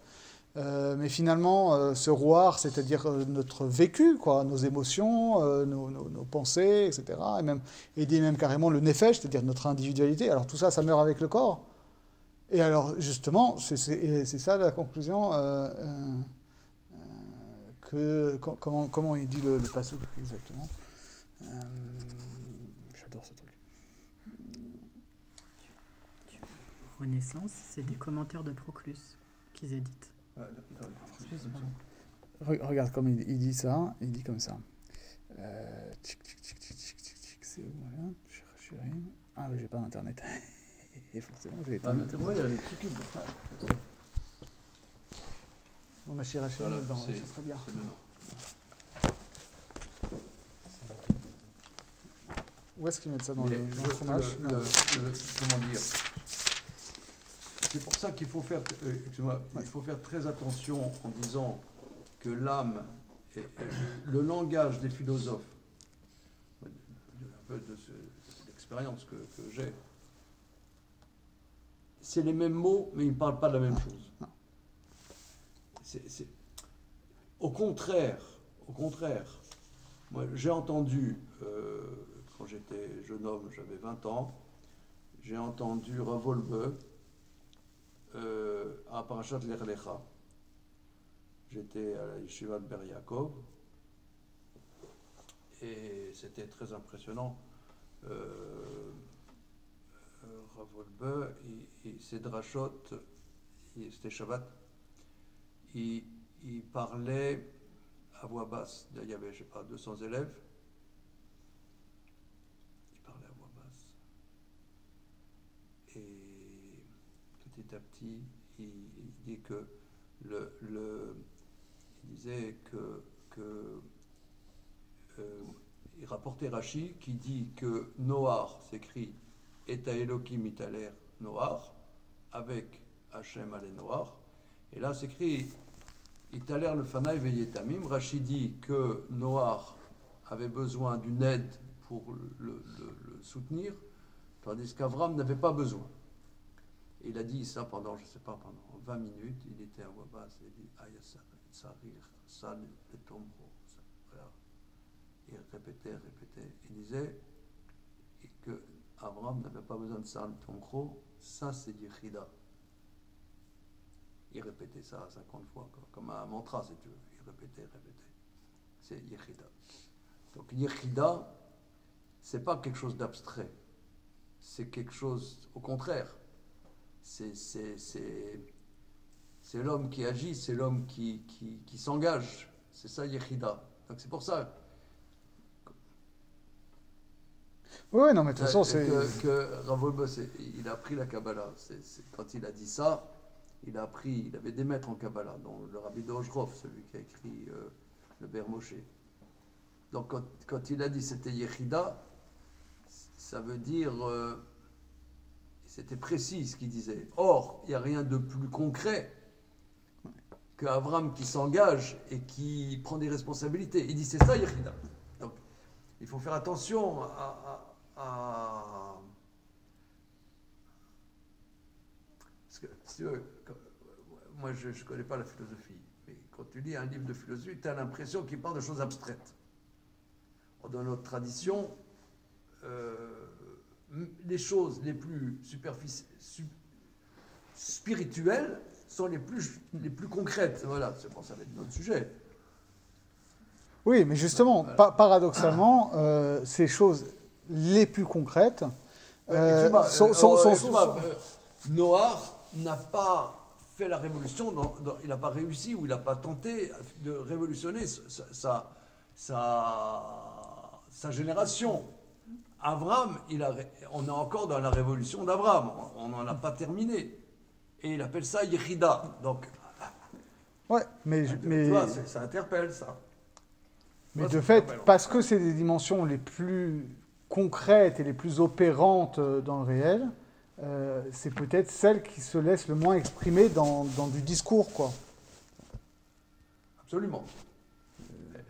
Mais finalement, ce roi, c'est-à-dire notre vécu, quoi, nos émotions, nos pensées, etc. Et dit même carrément le nefesh, c'est-à-dire notre individualité. Alors tout ça, ça meurt avec le corps. Et alors justement, c'est ça la conclusion comment il dit le passouk exactement. J'adore ce truc. Renaissance, c'est des commentaires de Proclus qu'ils éditent. Regarde comme il dit ça, il dit comme ça. C'est où là? Ah mais j'ai pas d'internet. Et forcément j'ai éteint. Moi, il y a des trucs. Bon, ma chère Voilà, dedans, c'est- ça serait bien. c'est dedans. Où est-ce qu'ils mettent ça dans Mais le fromage? Non. comment dire? C'est pour ça qu'il faut faire, excuse-moi, il faut faire très attention en disant que l'âme, le langage des philosophes, un peu de l'expérience que j'ai, c'est les mêmes mots, mais ils ne parlent pas de la même chose. Non. Au contraire, moi j'ai entendu, quand j'étais jeune homme, j'avais 20 ans, j'ai entendu Rav Wolbe à Parashat Lech Lecha. J'étais à la Yeshiva de Ber Yaakov et c'était très impressionnant. Rav Wolbe, ses drachot, c'était Shabbat, il parlait à voix basse. Il y avait, je sais pas, 200 élèves. Il parlait à voix basse. Et petit à petit, il dit que il disait il rapportait Rashi qui dit que Noar s'écrit Eta Elokim Italer Noar avec Hachem Alé Noar. Et là s'écrit Italer le Fanaï Veyetamim. Rashi dit que Noar avait besoin d'une aide pour le soutenir, tandis qu'Avram n'avait pas besoin. Et il a dit ça pendant, je ne sais pas, pendant 20 minutes. Il était à voix basse et il dit Ayasar, Sarir, Sal, Etomro. Il répétait. Il disait que Avram n'avait pas besoin de Sal, Etomro. Ça, c'est Yechida. Il répétait ça 50 fois, comme un mantra, si tu veux. Il répétait. C'est Yechida. Donc Yechida, c'est pas quelque chose d'abstrait. C'est quelque chose, au contraire. C'est l'homme qui agit, c'est l'homme qui s'engage. C'est ça Yechida. Donc c'est pour ça Oui, non, mais de toute façon, c'est. que Rav Wolbe, il a appris la Kabbalah. Quand il a dit ça, il avait des maîtres en Kabbalah, dont le Rabbi Dojrov, celui qui a écrit le Ber Moshe. Donc quand il a dit c'était Yechida, ça veut dire, c'était précis ce qu'il disait. Or, il n'y a rien de plus concret qu'Avram qui s'engage et qui prend des responsabilités. Il dit c'est ça Yechida. Donc il faut faire attention parce que, si tu veux, moi je ne connais pas la philosophie, mais quand tu lis un livre de philosophie, tu as l'impression qu'il parle de choses abstraites. Dans notre tradition, les choses les plus spirituelles sont les plus concrètes. Voilà, c'est pour ça que ça va être notre sujet. Oui, mais justement, paradoxalement, ces choses les plus concrètes Noar n'a pas fait la révolution, il n'a pas réussi ou il n'a pas tenté de révolutionner sa génération. Avram, on est encore dans la révolution d'Avram, on n'en a pas terminé. Et il appelle ça Yechida. Donc, ouais, mais tu vois, ça interpelle ça. Mais de fait, parce que c'est des dimensions les plus concrètes et les plus opérantes dans le réel, c'est peut-être celles qui se laissent le moins exprimer dans du discours, quoi. Absolument.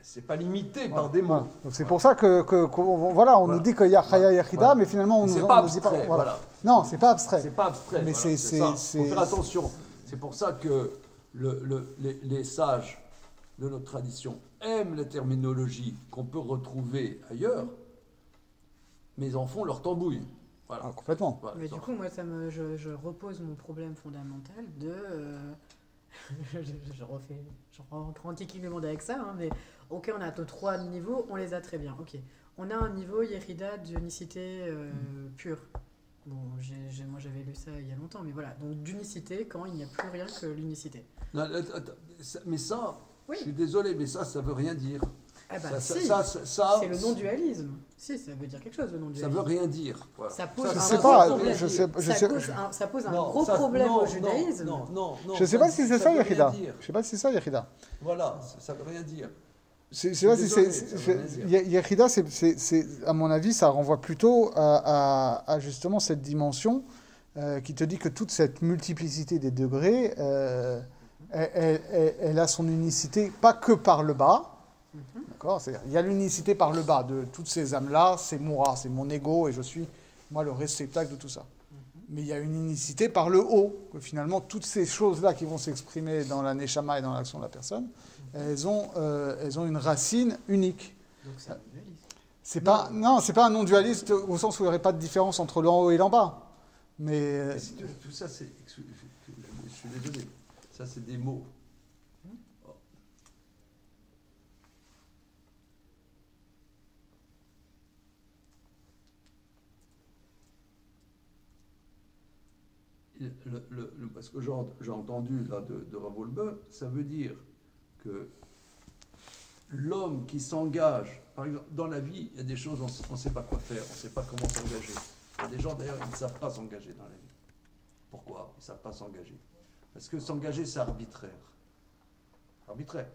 C'est pas limité par des mots. Donc c'est pour ça on nous dit qu'il y a Chaya Yachida, mais finalement on nous dit pas. Voilà. Non, c'est pas abstrait. C'est pas abstrait. Mais voilà, c'est ça. Faut faire attention. C'est pour ça que les sages de notre tradition aiment les terminologies qu'on peut retrouver ailleurs, mais ils en font leur tambouille. Voilà. Ah, complètement. Voilà, mais du coup, moi, je repose mon problème fondamental de je rentre le monde avec ça, hein, mais ok, on a nos 3 niveaux, on les a très bien. Ok, on a un niveau Yerida d'unicité pure. Bon, moi j'avais lu ça il y a longtemps, mais voilà. Donc d'unicité quand il n'y a plus rien que l'unicité. Non, mais ça, Oui. je suis désolé, mais ça veut rien dire. Ah bah Ça, si, c'est le non-dualisme. Si, ça veut dire quelque chose, le ça non-dualisme. veut rien dire. Voilà. Ça pose Ça, un Je sais gros pas, problème. Ça pose un Non, gros ça- problème non, au judaïsme. Non. Je sais pas si c'est ça, veut rien Yerida. dire. Je sais pas si c'est ça, Yerida. Voilà, ça veut rien dire. Je sais pas si Désolé, ça veut rien dire. Yerida, à mon avis, ça renvoie plutôt à justement cette dimension qui te dit que toute cette multiplicité des degrés, elle a son unicité pas que par le bas. D'accord. C'est-à-dire, il y a l'unicité par le bas de toutes ces âmes-là, c'est moi, c'est mon ego et je suis, moi, le réceptacle de tout ça. Mais il y a une unicité par le haut, que finalement, toutes ces choses-là qui vont s'exprimer dans la neshama et dans l'action de la personne, elles ont une racine unique. Donc c'est un dualisme. C'est pas un non-dualiste au sens où il n'y aurait pas de différence entre l'en haut et l'en bas. Mais Mais si tout ça, c'est. Je suis désolé. Ça, c'est des mots. Parce que j'ai entendu là de Ravolbe, ça veut dire que l'homme qui s'engage, par exemple, dans la vie, il y a des choses, on ne sait pas quoi faire, on ne sait pas comment s'engager. Il y a des gens d'ailleurs, ils ne savent pas s'engager dans la vie. Pourquoi ils ne savent pas s'engager? Parce que s'engager, c'est arbitraire. Arbitraire.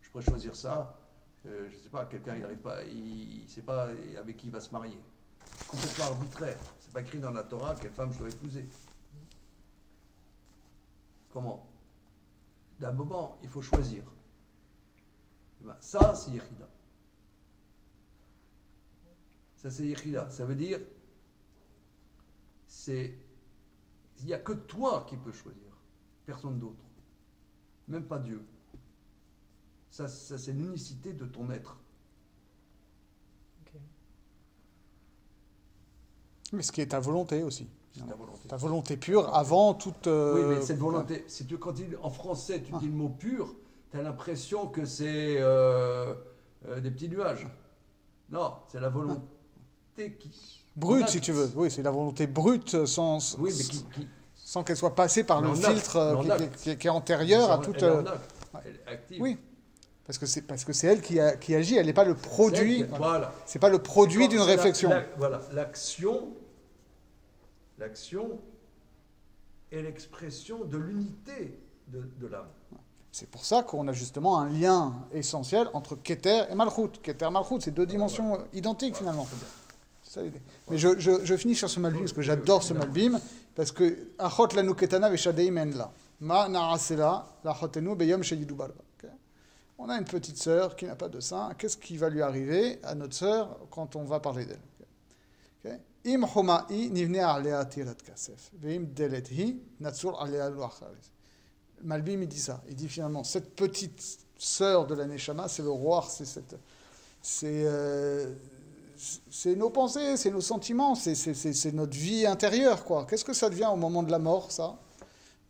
Je pourrais choisir ça, je ne sais pas, quelqu'un il n'arrive pas, il ne sait pas avec qui il va se marier. Complètement arbitraire. C'est pas écrit dans la Torah quelle femme je dois épouser. Comment? D'un moment, il faut choisir. Ben, ça, c'est Yechida. Ça, c'est Yechida. Ça veut dire, il n'y a que toi qui peux choisir. Personne d'autre. Même pas Dieu. Ça c'est l'unicité de ton être. Ok. mais ce qui est ta volonté aussi. C'est ta volonté. Ta volonté pure avant toute... Oui, mais cette volonté, si tu, quand en français tu dis le mot pur, tu as l'impression que c'est des petits nuages. Non, c'est la volonté qui... Brute, si tu veux. Oui, c'est la volonté brute sans Oui, mais sans qu'elle soit passée par Mais le en acte, filtre mais en acte. qui est antérieur à toute... Elle est en acte, elle est active. Oui, parce que c'est elle qui agit, elle n'est pas le produit. Voilà. C'est pas le produit d'une réflexion. Voilà, l'action est l'expression de l'unité de l'âme. C'est pour ça qu'on a justement un lien essentiel entre Keter et Malchut. Keter et Malchut, c'est deux dimensions identiques finalement. C'est ça l'idée. Mais je finis sur ce Malbim, parce que j'adore ce Malbim, parce que Achot lanu ketana veshadeim en la. Ma na'asela lachotenu beyom sheyidu barba. On a une petite sœur qui n'a pas de sein. Qu'est-ce qui va lui arriver à notre sœur quand on va parler d'elle? Im choma'i nivne alea tirat kasef. Veim delet hi natsur alea luach haretz. Malbim, il dit ça. Il dit finalement, cette petite sœur de la Neshama, c'est le roi, c'est nos pensées, c'est nos sentiments, c'est notre vie intérieure, quoi. Qu'est-ce que ça devient au moment de la mort, ça?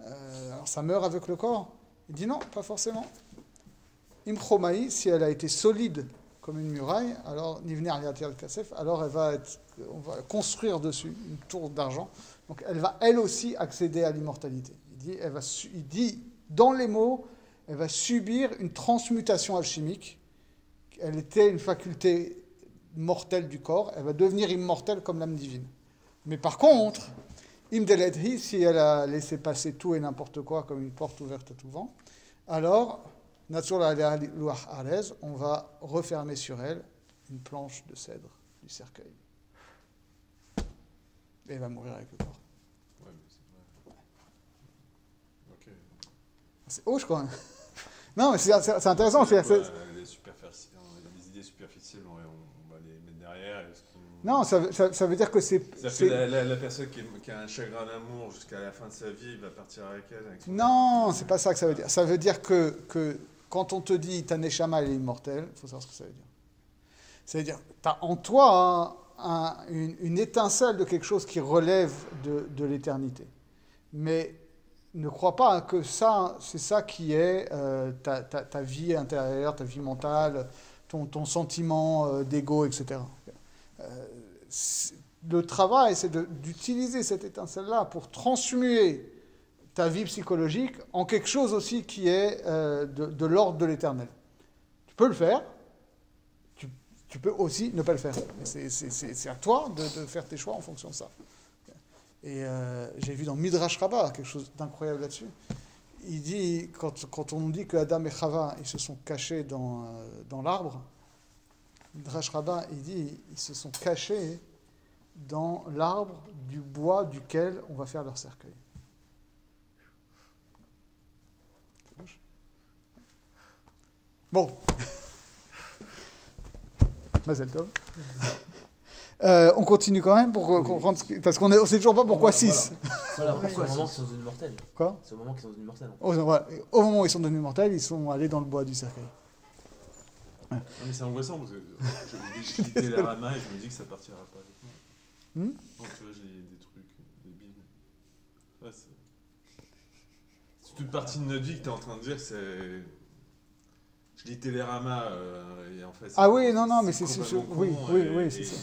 Alors, ça meurt avec le corps? Il dit non, pas forcément. Imchomaï, si elle a été solide comme une muraille, alors Nivne Aliatir Kasef, alors on va construire dessus une tour d'argent. Donc elle va elle aussi accéder à l'immortalité. Il dit dans les mots, elle va subir une transmutation alchimique. Elle était une faculté mortelle du corps, elle va devenir immortelle comme l'âme divine. Mais par contre, Imdeledhi, si elle a laissé passer tout et n'importe quoi comme une porte ouverte à tout vent, alors on va refermer sur elle une planche de cèdre du cercueil. Et elle va mourir avec le corps. Ouais, mais c'est vrai. Ok. C'est hoche, quoi. Non, mais c'est intéressant. Les idées superficielles, on va les mettre derrière. Non, ça veut dire que c'est... C'est-à-dire que la personne qui a un chagrin d'amour jusqu'à la fin de sa vie va partir avec elle. Non, c'est pas ça que ça veut dire. Ça veut dire que quand on te dit ta neshama elle est immortelle, il faut savoir ce que ça veut dire. Ça veut dire tu as en toi une étincelle de quelque chose qui relève de l'éternité. Mais ne crois pas que ça, c'est ça qui est ta vie intérieure, ta vie mentale, ton sentiment d'ego, etc. Le travail, c'est d'utiliser cette étincelle-là pour transmuer ta vie psychologique en quelque chose aussi qui est de l'ordre de l'éternel. Tu peux le faire, tu peux aussi ne pas le faire. C'est à toi de faire tes choix en fonction de ça. Et j'ai vu dans Midrash Rabbah quelque chose d'incroyable là-dessus. Il dit, quand on dit que Adam et Chava ils se sont cachés dans l'arbre, Midrash Rabbah, il dit ils se sont cachés dans l'arbre du bois duquel on va faire leur cercueil. Bon. Mazel tov. On continue quand même pour comprendre parce qu'on ne sait toujours pas pourquoi 6. Voilà, pourquoi c'est au moment qu'ils sont devenus mortels. Quoi ? C'est au moment qu'ils sont devenus mortels. Au moment où ils sont devenus mortels, ils sont allés dans le bois du cercueil. Non, mais c'est angoissant parce que je lis Télérama et je me dis que ça partira pas avec moi. Donc tu vois, j'ai des trucs, des billes. Ouais, c'est toute partie de notre vie que tu es en train de dire, c'est. Je lis Télérama et en fait. Ah oui, non, mais c'est oui, c'est ça.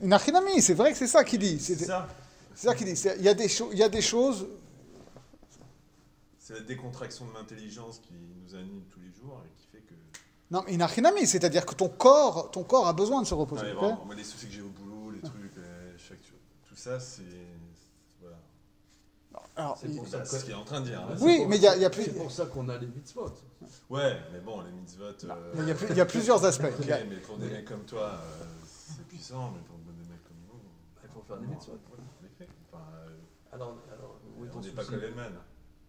Une archinamie, c'est vrai que c'est ça qu'il dit. C'est ça. C'est ça qu'il dit. Il y a des choses. C'est la décontraction de l'intelligence qui nous anime tous les jours et qui fait que. Non, mais une archinamie, c'est-à-dire que ton corps a besoin de se reposer. Ouais, bon, moi, les soucis que j'ai au boulot, les trucs, tout ça, c'est. Voilà. Alors, C'est pour ça c'est ce qu'il est en train de dire. Hein. Oui, mais il y a plus. C'est pour ça qu'on a les mitzvot. Ouais, mais bon, les mitzvot. Il y a plusieurs aspects. Ok, mais pour des mecs comme toi, c'est puissant, mais pour des mecs comme nous. Il faut faire des mitzvot. Voilà, en effet. Enfin, Alors, où est ton on n'est souci pas Coleman.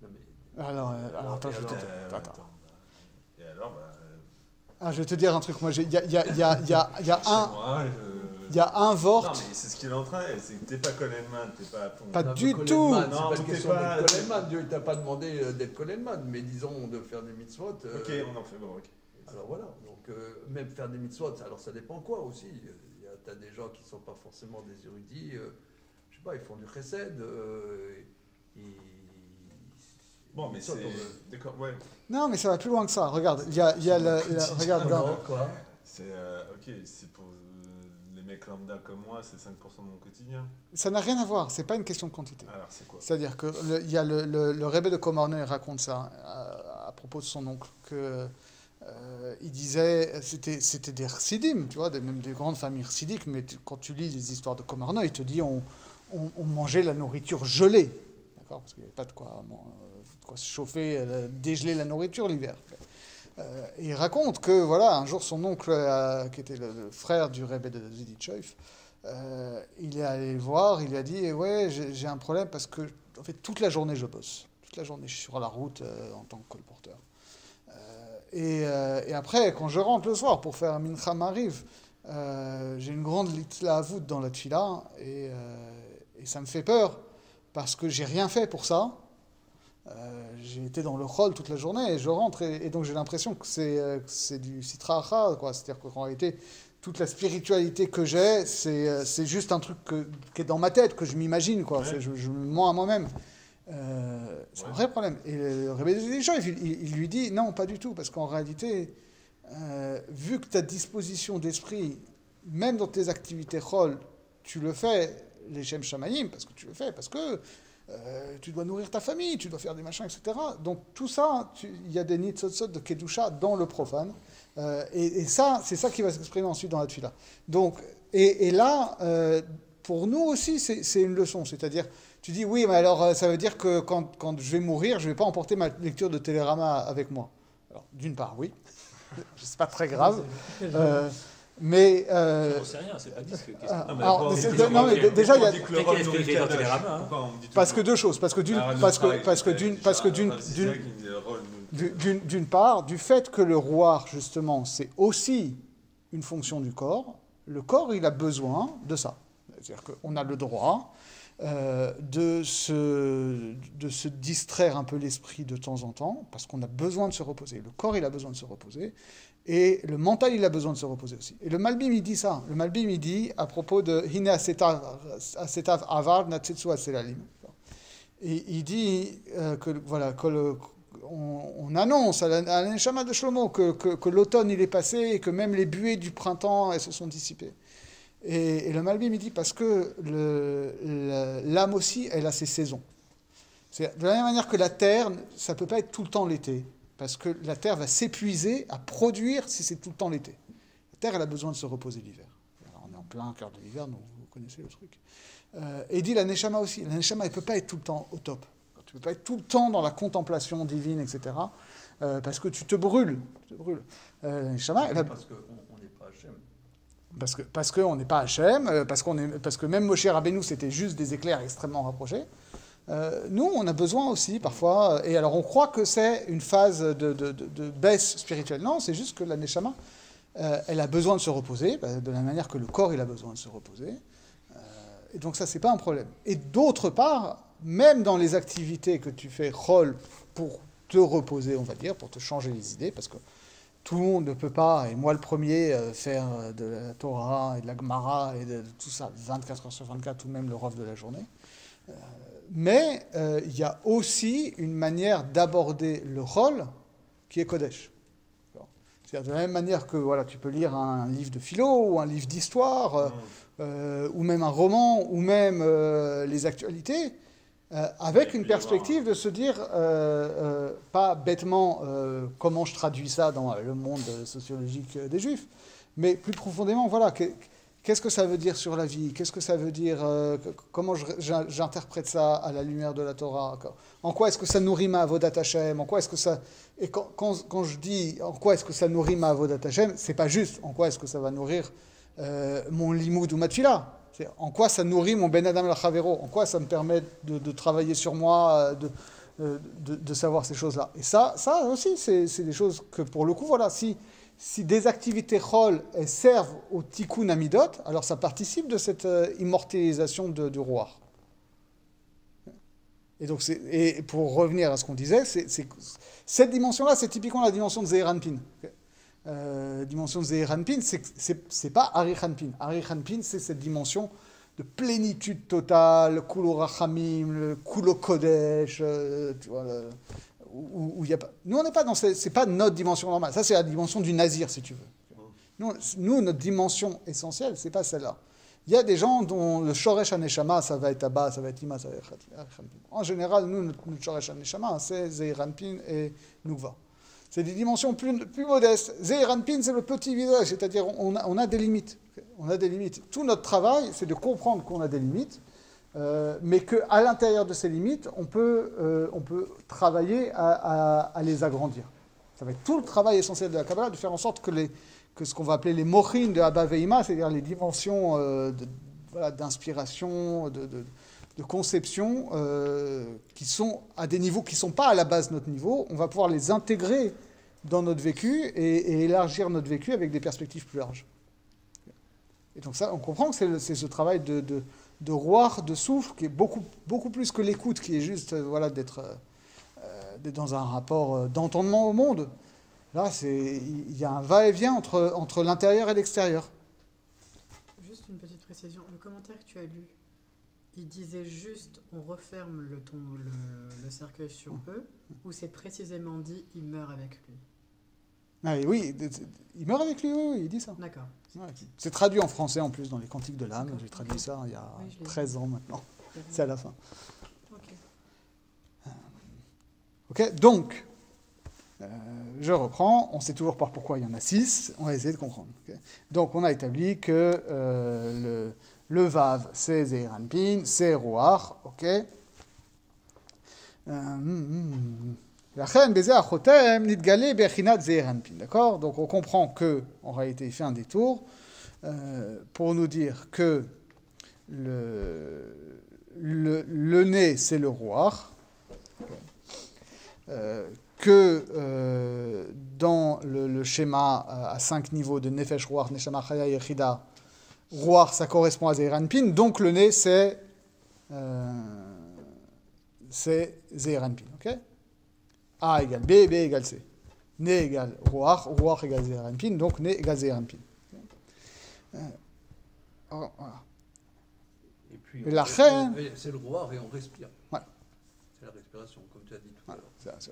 Non, mais- Alors, attends, et je vais te alors, dire. Attends. Et alors, Je vais te dire un truc. Moi, il y a un non, vort. mais c'est ce qu'il est en train, c'est que t'es pas Coleman, t'es pas à fond. Pas Non, du mais tout. Coleman, Non, c'est pas t'es une question pas- d'être Coleman. Dieu t'a pas demandé d'être Coleman, mais disons de faire des mitzvot. Ok, on en fait bon, ok. Alors voilà, donc même faire des mitzvot, alors ça dépend quoi aussi. T'as des gens qui sont pas forcément des érudits, je sais pas, ils font du chesed, Bon, mais c'est. D'accord, ouais. Non, mais ça va plus loin que ça. Regarde, il y a regarde. quoi. C'est. Ok, c'est pour les mecs lambda comme moi, c'est 5% de mon quotidien. Ça n'a rien à voir. C'est pas une question de quantité. Alors, c'est quoi? C'est-à-dire que il y a le Rebbe de Komorneu raconte ça à propos de son oncle que il disait c'était des chassidim, tu vois, même des grandes familles chassidiques, mais quand tu lis les histoires de Komorneu, il te dit on mangeait la nourriture gelée, d'accord, parce qu'il n'y avait pas de quoi se chauffer, dégeler la nourriture l'hiver. Et il raconte que voilà, un jour son oncle, qui était le frère du Rebbe de Ziditchoif, il est allé le voir, il lui a dit ouais, j'ai un problème parce que en fait toute la journée je bosse, toute la journée je suis sur la route en tant que colporteur. Et après, quand je rentre le soir pour faire un mincha mariv, j'ai une grande litla avout dans la tfila et ça me fait peur parce que j'ai rien fait pour ça. J'ai été dans le chol toute la journée et je rentre et donc j'ai l'impression que c'est du sitra achra, quoi. C'est-à-dire qu'en réalité, toute la spiritualité que j'ai, c'est juste un truc qui est dans ma tête, que je m'imagine, quoi. Ouais. Je me mens à moi-même. C'est un vrai problème. Et le Rebbe des gens, il lui dit non, pas du tout, parce qu'en réalité, vu que ta disposition d'esprit, même dans tes activités chol, tu le fais, les Shem Shamayim, parce que tu le fais, parce que tu dois nourrir ta famille, tu dois faire des machins, etc. Donc tout ça, il y a des nitzotzot de Kedusha dans le profane. Et ça, c'est ça qui va s'exprimer ensuite dans la tefila. Donc, et là, pour nous aussi, c'est une leçon. C'est-à-dire, tu dis, oui, mais alors ça veut dire que quand je vais mourir, je ne vais pas emporter ma lecture de Télérama avec moi. Alors, d'une part, oui. C'est pas très grave. Mais. On sait rien, c'est pas dit ce que. Non, mais déjà, il y a. Parce que deux choses. Parce que d'une part, du fait que le roi, justement, c'est aussi une fonction du corps, le corps, il a besoin de ça. C'est-à-dire qu'on a le droit de se distraire un peu l'esprit de temps en temps, parce qu'on a besoin de se reposer. Le corps, il a besoin de se reposer. Et le mental, il a besoin de se reposer aussi. Et le Malbim, il dit ça. Le Malbim, il dit, à propos de Hine asetav avar natsetsu aselalim. il dit que voilà on annonce à la Neshama de Shlomo que l'automne il est passé et que même les buées du printemps elles se sont dissipées. Et le Malbim il dit parce que l'âme aussi elle a ses saisons. C'est de la même manière que la terre, ça ne peut pas être tout le temps l'été, parce que la terre va s'épuiser à produire si c'est tout le temps l'été. La terre, elle a besoin de se reposer l'hiver. Alors, on est en plein cœur de l'hiver, donc vous connaissez le truc. Et dit la Neshama aussi. La Neshama, elle ne peut pas être tout le temps au top. Tu ne peux pas être tout le temps dans la contemplation divine, etc. Parce que tu te brûles. La Neshama, elle a... Parce qu'on n'est pas Hachem. Parce qu'on n'est pas Hachem, parce que même Moshe Rabbeinu, c'était juste des éclairs extrêmement rapprochés. Nous, on a besoin aussi, parfois, et alors on croit que c'est une phase de baisse spirituelle. Non, c'est juste que la Neshama, elle a besoin de se reposer, de la manière que le corps, il a besoin de se reposer. Et donc ça, c'est pas un problème. Et d'autre part, même dans les activités que tu fais, Chol, pour te reposer, on va dire, pour te changer les idées, parce que tout le monde ne peut pas, et moi le premier, faire de la Torah et de la Gemara et de tout ça 24 heures sur 24, ou même le Rav de la journée. Mais il y a aussi une manière d'aborder le rôle qui est Kodesh. C'est-à-dire de la même manière que voilà, tu peux lire un livre de philo ou un livre d'histoire, ou même un roman, ou même les actualités, avec une perspective de se dire, pas bêtement comment je traduis ça dans le monde sociologique des Juifs, mais plus profondément, voilà, qu'est-ce que ça veut dire sur la vie? Qu'est-ce que ça veut dire? Comment j'interprète ça à la lumière de la Torah? En quoi est-ce que ça nourrit ma avodat Hashem? En quoi est-ce que ça... Et quand je dis en quoi est-ce que ça nourrit ma avodat Hashem, c'est pas juste en quoi est-ce que ça va nourrir mon limoud ou ma tefila. C'est en quoi ça nourrit mon ben adam lachavero. En quoi ça me permet de travailler sur moi, de savoir ces choses-là. Et ça aussi, c'est des choses que pour le coup, voilà, si des activités chol servent au tikkun amidot, alors ça participe de cette immortalisation du roi. Et donc, et pour revenir à ce qu'on disait, cette dimension-là, c'est typiquement la dimension de Zeir Anpin. Dimension de Zeir Anpin, c'est pas Ari Anpin. Ari Anpin, c'est cette dimension de plénitude totale, Kulo Rachamim, le Kulo Kodesh, tu vois, où il y a pas... Nous, on n'est pas dans... C'est pas notre dimension normale. Ça, c'est la dimension du nazir, si tu veux. Nous, notre dimension essentielle, c'est pas celle-là. Il y a des gens dont le Shoresh HaNeshama, ça va être Abba, ça va être Ima, ça va être Anpin. En général, nous, notre Shoresh HaNeshama, c'est Zeir Anpin et Nukva. C'est des dimensions plus modestes. Zeir Anpin, c'est le petit visage, c'est-à-dire on a des limites. On a des limites. Tout notre travail, c'est de comprendre qu'on a des limites, mais qu'à l'intérieur de ces limites, on peut travailler à les agrandir. Ça va être tout le travail essentiel de la Kabbalah, de faire en sorte que ce qu'on va appeler les mochin de Abba Veima, c'est-à-dire les dimensions d'inspiration, de conception, qui sont à des niveaux qui ne sont pas à la base de notre niveau, on va pouvoir les intégrer dans notre vécu et élargir notre vécu avec des perspectives plus larges. Et donc ça, on comprend que c'est ce travail de roir, de souffle, qui est beaucoup plus que l'écoute, qui est juste d'être dans un rapport d'entendement au monde. Là, il y a un va-et-vient entre l'intérieur et l'extérieur. Juste une petite précision. Le commentaire que tu as lu, il disait juste on referme le cercueil sur eux, ou c'est précisément dit il meurt avec lui? Ah, oui, il meurt avec lui, oui, il dit ça. D'accord. Ouais, c'est traduit en français en plus dans les Cantiques de l'âme. J'ai traduit ça il y a 13 ans maintenant. C'est à la fin. Ok, donc, je reprends. On sait toujours pas pourquoi il y en a 6. On va essayer de comprendre. Okay. Donc, on a établi que le Vav, c'est Zeir Anpin, c'est Ruach. Ok. D'accord? Donc on comprend que, en réalité, il fait un détour pour nous dire que le nez, c'est le roi, que dans le schéma à 5 niveaux de Nefesh, Ruach, Neshama, Chaya, Yechida, Ruach, ça correspond à Zeir Anpin, donc le nez, c'est Zeir Anpin, ok? A égale B, B égale C. Né égale Ruach, Ruach égale Zeir Anpin, donc Né égale Zeir Anpin. Voilà. Et puis, la reine... c'est le Ruach et on respire. Ouais. C'est la respiration, comme tu as dit tout à Voilà, l'heure. c'est ça.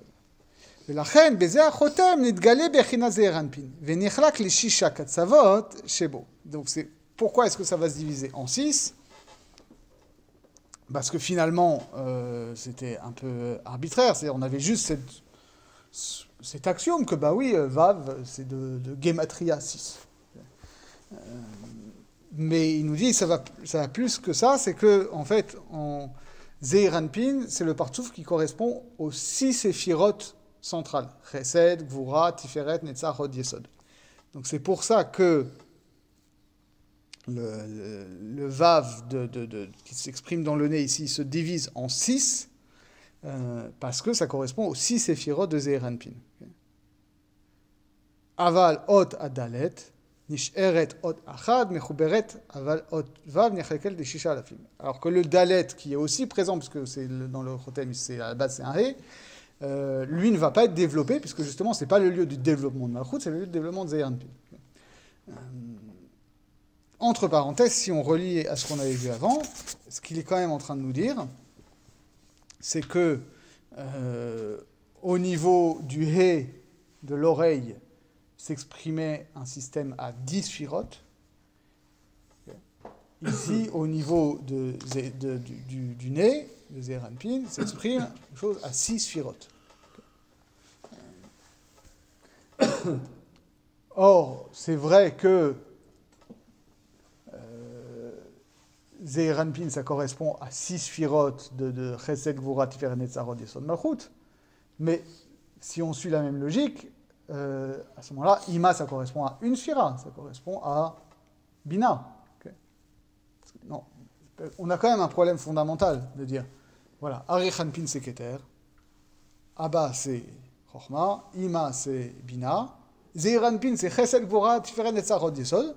ולכן, בזה החותם נתגלה בחינת זעיר אנפין, ונחלק לשישה קצוות שבו. Donc, pourquoi est-ce que ça va se diviser en 6 ? Parce que finalement, c'était un peu arbitraire. C'est-à-dire, on avait juste cet axiome que, bah oui, Vav, c'est de Gematria 6. Mais il nous dit, ça va plus que ça, c'est que, en fait, en Zeir Anpin, c'est le partsouf qui correspond aux 6 séphirotes centrales. Chesed, Gvura, Tiferet, Netzach, Hod, Yesod. Donc c'est pour ça que le Vav qui s'exprime dans le nez ici se divise en 6, parce que ça correspond aux 6 séphirotes de Zeir Anpin. Aval, Hod, Adalet, Nish'eret Hod Achad, Mechuberet Aval Hod Vav Nechlekel de Shisha Alafim. Alors que le Dalet, qui est aussi présent, puisque c'est dans le Chotem, à la base c'est un He, lui ne va pas être développé, puisque justement c'est pas le lieu du développement de Malchut, c'est le lieu de développement de Zeir Anpin. Entre parenthèses, si on relie à ce qu'on avait vu avant, ce qu'il est quand même en train de nous dire, c'est que au niveau du He de l'oreille, s'exprimait un système à 10 sphirotes. Ici, au niveau du nez, de Zeir Anpin, s'exprime une chose à 6 sphirotes. Or, c'est vrai que Zeir Anpin, ça correspond à 6 sphirotes de Chesed, Gvura, Tiferet, Netzach, Hod, Yesod, Malchut. Mais si on suit la même logique, à ce moment-là, Ima, ça correspond à une sphira, ça correspond à Bina. Okay. Non, on a quand même un problème fondamental de dire, voilà, Arich Anpin c'est Keter, Abba c'est Chochma, Ima c'est Bina, Zeir Anpin c'est Chesed, Gvura, Tiferet, Netzach, Hod, Yesod,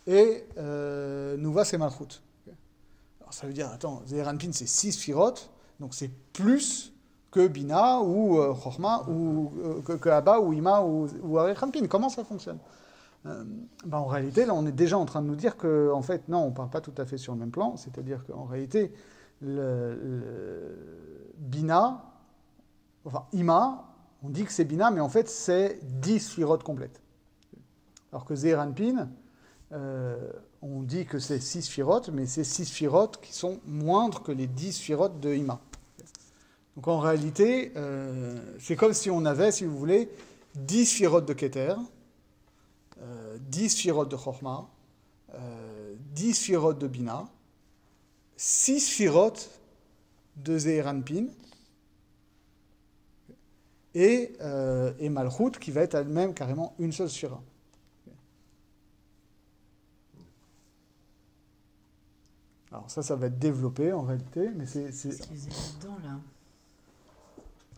et Nuva c'est Malchut. Okay. Alors ça veut dire, attends, Zeir Anpin c'est 6 sphirotes, donc c'est plus que Bina ou Chochma ou que Abba ou Ima ou Arich Anpin. Comment ça fonctionne ? En réalité, là, on est déjà en train de nous dire que, en fait, non, on ne parle pas tout à fait sur le même plan. C'est-à-dire qu'en réalité, le Bina, enfin Ima, on dit que c'est Bina, mais en fait, c'est 10 sphirotes complètes. Alors que Zeir Anpin, on dit que c'est 6 sphirotes, mais c'est 6 sphirotes qui sont moindres que les 10 sphirotes de Ima. Donc en réalité, c'est comme si on avait, si vous voulez, 10 sphirotes de Keter, 10 sphirotes de Chochma, 10 sphirotes de Bina, 6 sphirotes de Zeir Anpin, et Malchut, qui va être elle-même carrément une seule sphira. Alors ça va être développé en réalité, mais c'est... Qu'est-ce qu'ils faisaient là-dedans, là ?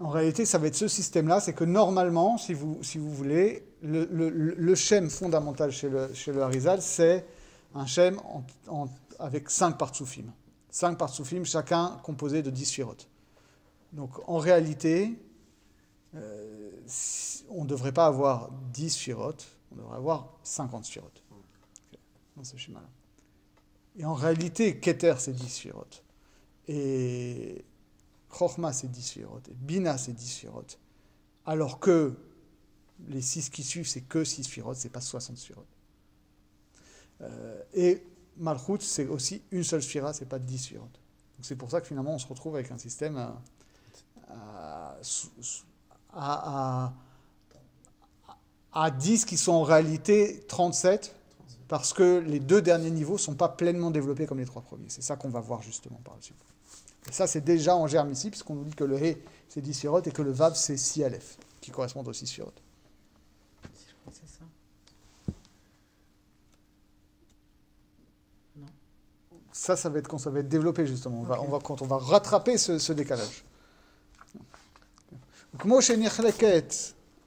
En réalité, ça va être ce système-là, c'est que normalement, si vous voulez, le schème fondamental chez le Harizal, c'est un schème avec 5 partsoufim. 5 partsoufim, chacun composé de 10 sphirotes. Donc en réalité, on ne devrait pas avoir 10 sphirotes, on devrait avoir 50 sphirotes. Dans ce schéma-là. Et en réalité, Keter, c'est 10 sphirotes. Et Chochma, c'est 10 sphirotes. Et Bina, c'est 10 sphirotes. Alors que les 6 qui suivent, c'est que 6 sphirotes, c'est pas 60 sphirotes. Et Malchut, c'est aussi une seule sphira, c'est pas 10 sphirotes. Donc c'est pour ça que finalement, on se retrouve avec un système à 10 qui sont en réalité 37, parce que les 2 derniers niveaux ne sont pas pleinement développés comme les 3 premiers. C'est ça qu'on va voir justement par la suite. Et ça, c'est déjà en germe ici, puisqu'on nous dit que le He, c'est 10 sphirotes, et que le Vav, c'est 6 Aleph, qui correspondent aux 6 sphirotes. Je crois que c'est ça. Non. Ça va être quand ça va être développé, justement. Quand on va rattraper ce décalage. כמו שנחלקת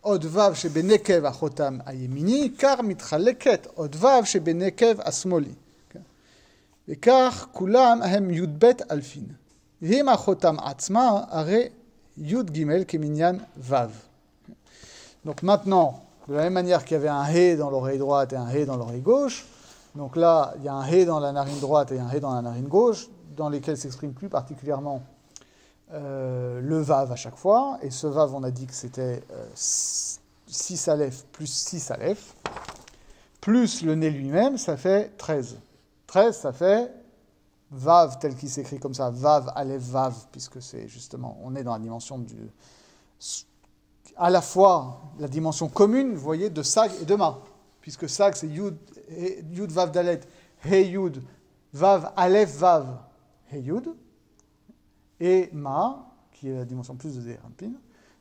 עוד ו' שבנקב החותם הימיני, כך מתחלקת עוד ו' שבנקב השמאלי. וכך כולם הם י"ב אלפין. ואם החותם עצמה, הרי י"ג כמניין ו'. Donc maintenant, de la même manière qu'il y avait un He dans l'oreille droite et un He dans l'oreille gauche, donc là, il y a un He dans la narine droite et un He dans la narine gauche, dans lesquels s'exprime plus particulièrement le vav à chaque fois, et ce vav, on a dit que c'était 6 aleph plus 6 aleph, plus le né lui-même, ça fait 13. 13, ça fait vav tel qu'il s'écrit comme ça, vav, aleph, vav, puisque c'est justement, on est dans la dimension du... à la fois la dimension commune, vous voyez, de Sag et de Ma, puisque Sag c'est Yud, Yud Vav Dalet, He Yud, Vav Aleph Vav, He Yud, et Ma, qui est la dimension plus de Zeir Anpin,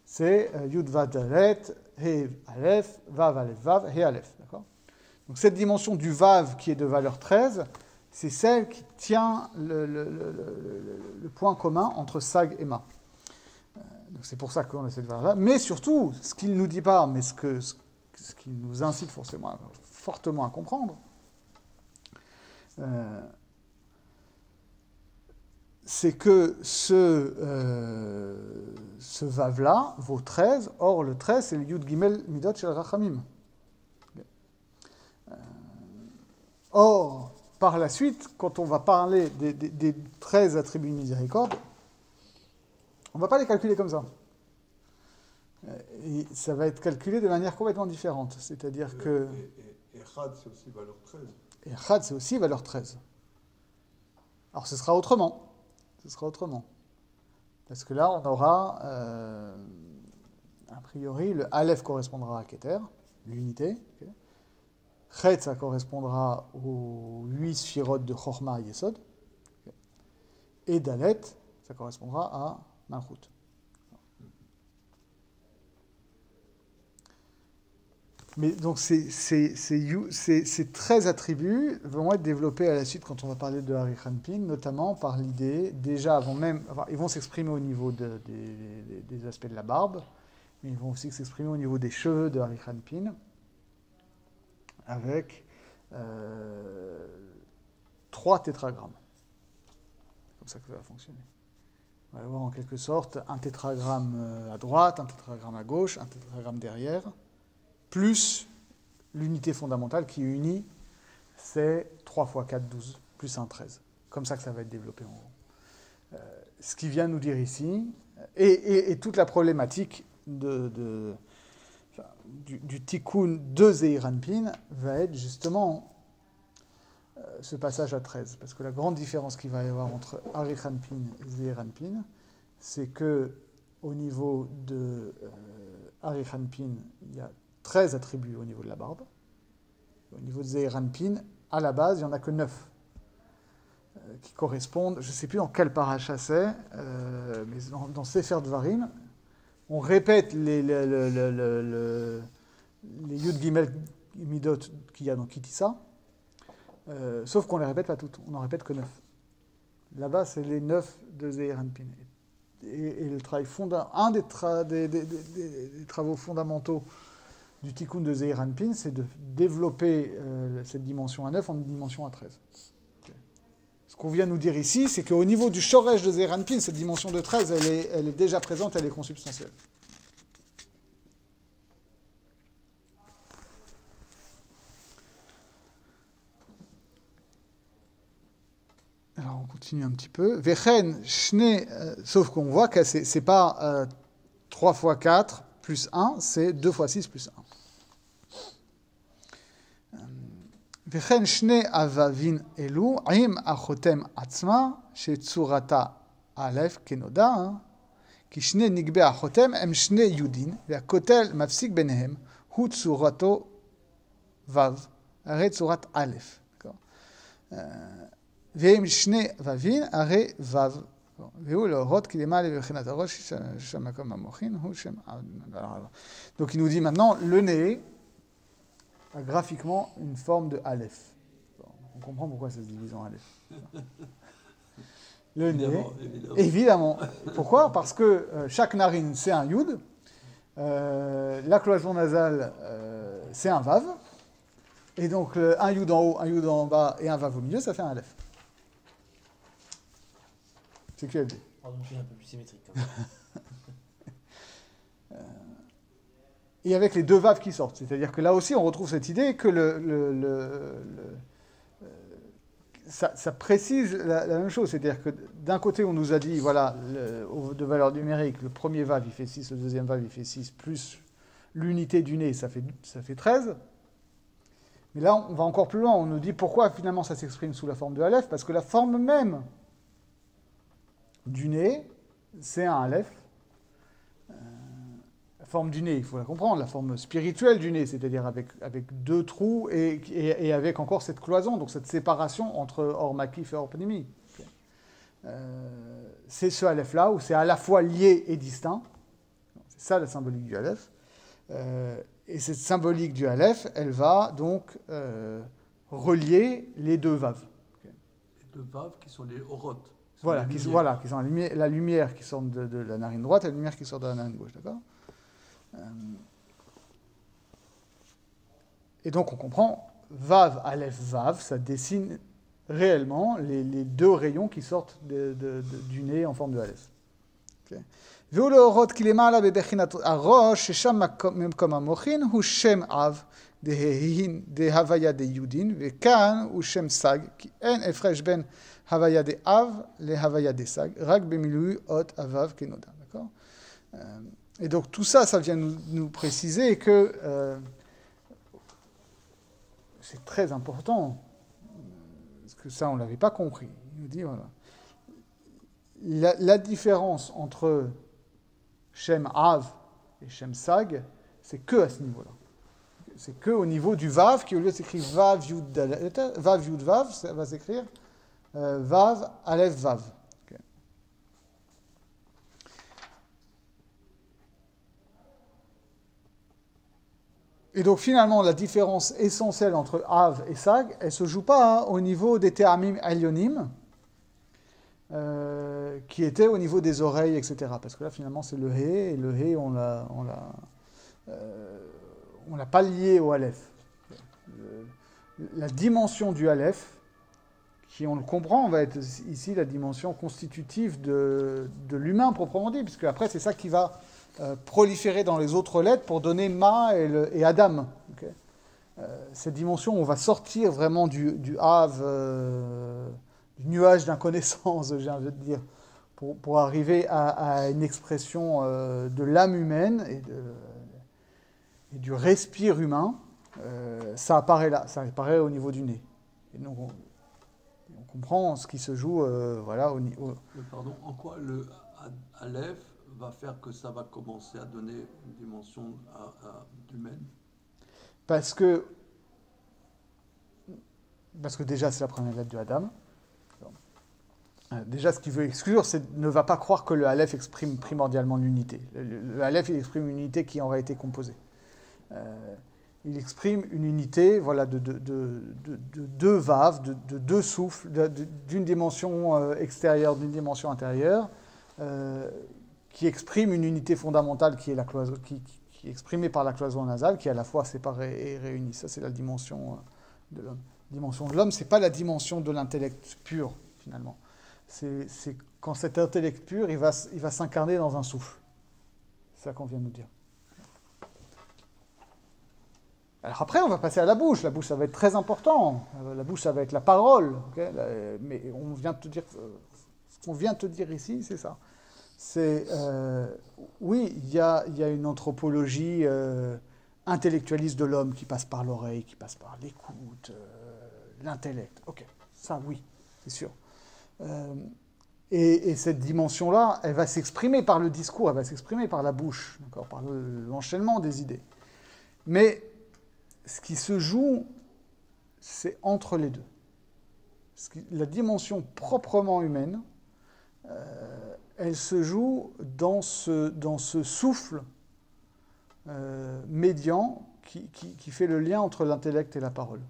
c'est Yud Vav Dalet, He Aleph, Vav Aleph Vav, He Aleph, d'accord? Donc cette dimension du Vav qui est de valeur 13, c'est celle qui tient le point commun entre Sag et Ma. Donc c'est pour ça qu'on a cette valeur-là. Mais surtout, ce qu'il ne nous dit pas, mais ce qui nous incite fortement à comprendre, c'est que ce vav-là vaut 13. Or, le 13, c'est le Yud Gimel Midot Shel Rachamim. Or, par la suite, quand on va parler des 13 attributs de miséricorde, on ne va pas les calculer comme ça. Et ça va être calculé de manière complètement différente. C'est-à-dire que... Et Chad, c'est aussi valeur 13. Et Chad, c'est aussi valeur 13. Alors, ce sera autrement. Ce sera autrement. Parce que là, on aura... a priori, le Aleph correspondra à Keter, l'unité. Okay. Chet, ça correspondra aux 8 sphirotes de Chorma et Yesod. Okay. Et Dalet, ça correspondra à Malchut. Mais donc ces 13 attributs vont être développés à la suite quand on va parler de Hari Hanpin, notamment par l'idée, déjà avant même, enfin, ils vont s'exprimer au niveau des aspects de la barbe, mais ils vont aussi s'exprimer au niveau des cheveux de Hari Hanpin, avec 3 tétragrammes. C'est comme ça que ça va fonctionner. On va avoir en quelque sorte un tétragramme à droite, un tétragramme à gauche, un tétragramme derrière, plus l'unité fondamentale qui unit ces 3 x 4, 12, plus 1, 13. Comme ça que ça va être développé en gros. Ce qui vient nous dire ici, et toute la problématique du tikkun de Zeir Anpin va être justement ce passage à 13. Parce que la grande différence qu'il va y avoir entre Hari Hanpin et Zeir Anpin, c'est que au niveau de Hari Hanpin, il y a 13 attributs au niveau de la barbe. Au niveau de Zeir Anpin, à la base, il n'y en a que 9 qui correspondent, je ne sais plus dans quel paracha c'est, mais dans Sefer Dvarim, on répète les Yud Gimel Midot qu'il y a dans Kitissa, sauf qu'on ne les répète pas toutes, on n'en répète que 9. Là-bas, c'est les 9 de Zeir Anpin. Et le travail un des travaux fondamentaux du tikkun de Zeir Anpin, c'est de développer cette dimension à 9 en une dimension à 13. Okay. Ce qu'on vient nous dire ici, c'est qu'au niveau du shoresh de Zeir Anpin, cette dimension de 13, elle est déjà présente, elle est consubstantielle. Alors on continue un petit peu. Vechen, shne, sauf qu'on voit que c'est pas 3 x 4 plus 1, c'est 2 x 6 plus 1. וכן שני אבבים אלו עם החותם עצמה שצורתה א' כנודע, כי שני נגבי החותם הם שני יודין והכותל מפסיק ביניהם הוא צורתו ו', הרי צורת א', והם שני ו"ים הרי ו', והוא להורות כי למעלה בבחינת הראש שהמקום המוחין הוא שם. Donc il nous dit maintenant le nez a graphiquement une forme de Aleph. On comprend pourquoi ça se divise en Aleph. Le nez, évidemment. Pourquoi ? Parce que chaque narine, c'est un Yud. La cloison nasale, c'est un Vav. Et donc, un Yud en haut, un Yud en bas et un Vav au milieu, ça fait un Aleph. C'est QFD. Pardon, je suis un peu plus symétrique. Quand même. Et avec les deux vaves qui sortent. C'est-à-dire que là aussi, on retrouve cette idée que ça précise la même chose. C'est-à-dire que d'un côté, on nous a dit, voilà, de valeur numérique, le premier vav, il fait 6, le deuxième vav, il fait 6, plus l'unité du nez, ça fait 13. Mais là, on va encore plus loin. On nous dit pourquoi finalement ça s'exprime sous la forme de Aleph, parce que la forme même du nez, c'est un Aleph. La forme du nez, il faut la comprendre, la forme spirituelle du nez, c'est-à-dire avec deux trous et avec encore cette cloison, donc cette séparation entre Or Makif et Or Pnimi. C'est ce Aleph-là, où c'est à la fois lié et distinct. C'est ça la symbolique du Aleph. Et cette symbolique du Aleph, elle va donc relier les deux vaves. Les deux vaves qui sont les orotes. Voilà, qui sont la lumière qui sort de la narine droite et la lumière qui sort de la narine gauche, d'accord ? Et donc on comprend, Vav, Aleph, Vav, ça dessine réellement les deux rayons qui sortent du nez en forme de Aleph. והוא להורות כי למעלה בבחינת הראש, ששם מקום המוחין, הוא שם אב דהוויה דיודין, וכאן הוא שם סג, כי אין הפרש בין הוויה דאב להוויה דסג, רק במילוי אות הוו כנודע. D'accord ? Et donc tout ça, ça vient nous préciser que c'est très important, parce que ça on ne l'avait pas compris. Il nous dit, voilà, la différence entre Shem Av et Shem Sag, c'est que à ce niveau-là. C'est que au niveau du Vav, qui au lieu de s'écrire Vav Yud Vav, ça va s'écrire Vav Aleph Vav. Okay. Et donc finalement, la différence essentielle entre Av et Sag, elle ne se joue pas au niveau des Te'amim Elyonim, qui était au niveau des oreilles, etc. Parce que là, finalement, c'est le He, et le He, on l'a pas lié au Aleph. La dimension du Aleph, qui, on le comprend, va être ici la dimension constitutive de l'humain, proprement dit, puisque après, c'est ça qui va proliférer dans les autres lettres pour donner Ma et Adam. Okay. Cette dimension, on va sortir vraiment du Av... du nuage d'inconnaissance, j'ai envie de dire, pour arriver à une expression de l'âme humaine et du respire humain, ça apparaît là, ça apparaît au niveau du nez. Et donc on comprend ce qui se joue voilà, au niveau... Pardon, en quoi le Aleph va faire que ça va commencer à donner une dimension humaine ? Parce que déjà, c'est la première lettre du Adam. Déjà, ce qu'il veut exclure, c'est ne va pas croire que le Aleph exprime primordialement l'unité. Le Aleph, il exprime une unité qui aurait été composée. Il exprime une unité, voilà, de deux vaves, de deux souffles, d'une dimension extérieure, d'une dimension intérieure, qui exprime une unité fondamentale qui est la cloison, qui est exprimée par la cloison nasale, qui est à la fois séparée et réunie. Ça, c'est la dimension de l'homme. La dimension de l'homme, c'est pas la dimension de l'intellect pur, finalement. C'est quand cet intellect pur, il va s'incarner dans un souffle. C'est ça qu'on vient de nous dire. Alors après, on va passer à la bouche. La bouche, ça va être très important. La bouche, ça va être la parole. Okay, mais on vient de te dire, ce qu'on vient de te dire ici, c'est ça. C'est, oui, il y a une anthropologie intellectualiste de l'homme qui passe par l'oreille, qui passe par l'écoute, l'intellect. Ok, ça, oui, c'est sûr. Et cette dimension-là, elle va s'exprimer par le discours, elle va s'exprimer par la bouche, d'accord, par l'enchaînement des idées. Mais ce qui se joue, c'est entre les deux. La dimension proprement humaine, elle se joue dans ce souffle médian qui fait le lien entre l'intellect et la parole.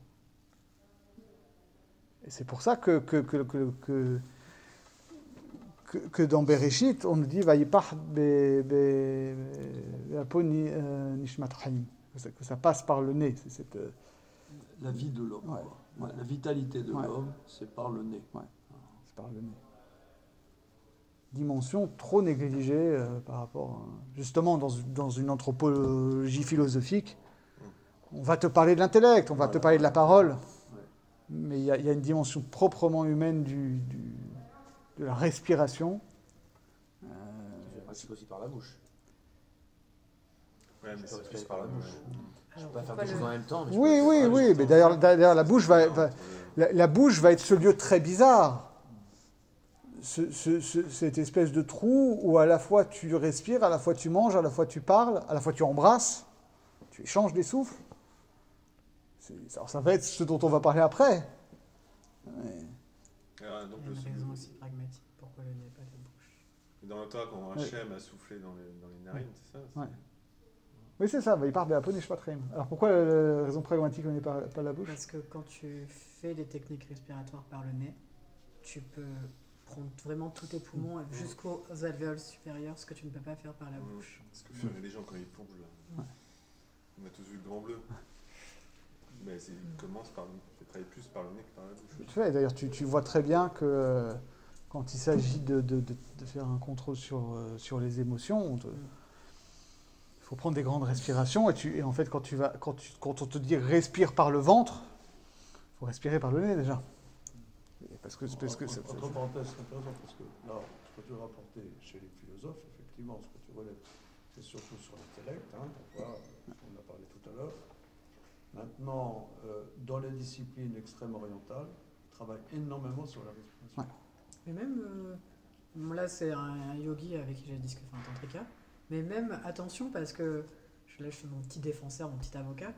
Et c'est pour ça que dans Bereshit, on nous dit Vayipach be'apo nishmat chaim, que ça passe par le nez. C'est la vie de l'homme. Ouais. Ouais, la vitalité de l'homme, c'est par le nez. Ouais. C'est par le nez. Dimension trop négligée par rapport, justement, dans une anthropologie philosophique. On va te parler de l'intellect, on va te parler de la parole. mais il y a une dimension proprement humaine de la respiration. Tu le pratiques aussi par la bouche. Ouais, mais Tu peux c'est respirer plus par la bouche. Tu Alors, peux pas faire pourquoi deux choses en même temps. Mais tu Oui, peux oui, faire oui, juste mais en- d'ailleurs la bouche la bouche va être ce lieu très bizarre. Cette espèce de trou où à la fois tu respires, à la fois tu manges, à la fois tu parles, à la fois tu embrasses, tu échanges des souffles. Alors ça va être ce dont on va parler après. Ouais. Donc, Il y a une raison aussi pragmatique pourquoi le nez pas la bouche. dans le temps, quand Hachem a soufflé dans les narines, c'est ça Ouais. Oui, c'est ça, il parle de la poneshpatrim. Alors pourquoi la raison pragmatique on n'est pas la bouche? Parce que quand tu fais des techniques respiratoires par le nez, tu peux prendre vraiment tous tes poumons jusqu'aux alvéoles supérieures, ce que tu ne peux pas faire par la bouche. Parce que feraient les gens quand ils plongent là. On a tous vu le grand bleu. Mais ils commencent par travailler plus par le nez que par la bouche. Tu fais, d'ailleurs, tu vois très bien que quand il s'agit de faire un contrôle sur les émotions, il faut prendre des grandes respirations. Et en fait, quand on te dit respire par le ventre, il faut respirer par le nez déjà. Parce que Entre parenthèses, c'est intéressant parce que là, ce que tu as rapporté chez les philosophes, effectivement, ce que tu relèves, c'est surtout sur l'intellect. Hein, on en a parlé tout à l'heure. Maintenant, dans les disciplines extrêmes orientales, on travaille énormément sur la respiration. Ouais. Mais même, là c'est un yogi avec qui j'ai discuté, enfin un tantrika, mais même attention parce que, là je suis mon petit défenseur, mon petit avocat,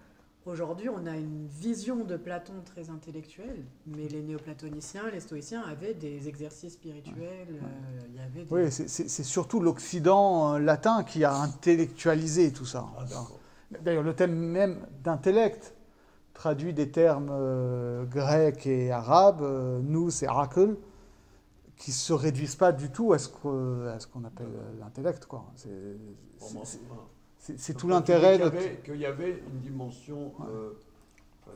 aujourd'hui on a une vision de Platon très intellectuelle, mais les néoplatoniciens, les stoïciens avaient des exercices spirituels, il y avait des... Oui, c'est surtout l'Occident latin qui a intellectualisé tout ça. Ah, d'accord. D'ailleurs, le thème même d'intellect traduit des termes grecs et arabes, nous c'est akl, qui ne se réduisent pas du tout à ce qu'on appelle l'intellect, quoi. C'est tout l'intérêt qu'il y avait une dimension...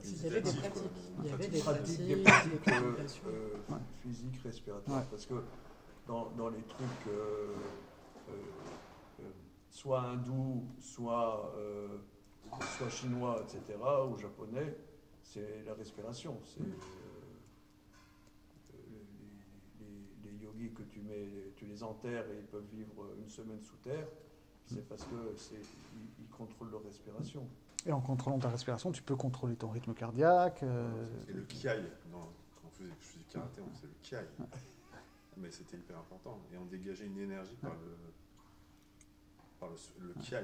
Il y avait des pratiques, il y avait des pratiques, pratiques, des contemplations. physiques, respiratoires. Ouais. Parce que dans les trucs soit hindous, soit chinois, etc., ou japonais, c'est la respiration. C'est les yogis que tu les enterres et ils peuvent vivre une semaine sous terre, c'est parce qu'ils contrôlent leur respiration. Et en contrôlant ta respiration, tu peux contrôler ton rythme cardiaque. Et le kiai, quand je faisais du karaté, on faisait le kiai. Mais c'était hyper important. Et on dégageait une énergie par le kiai.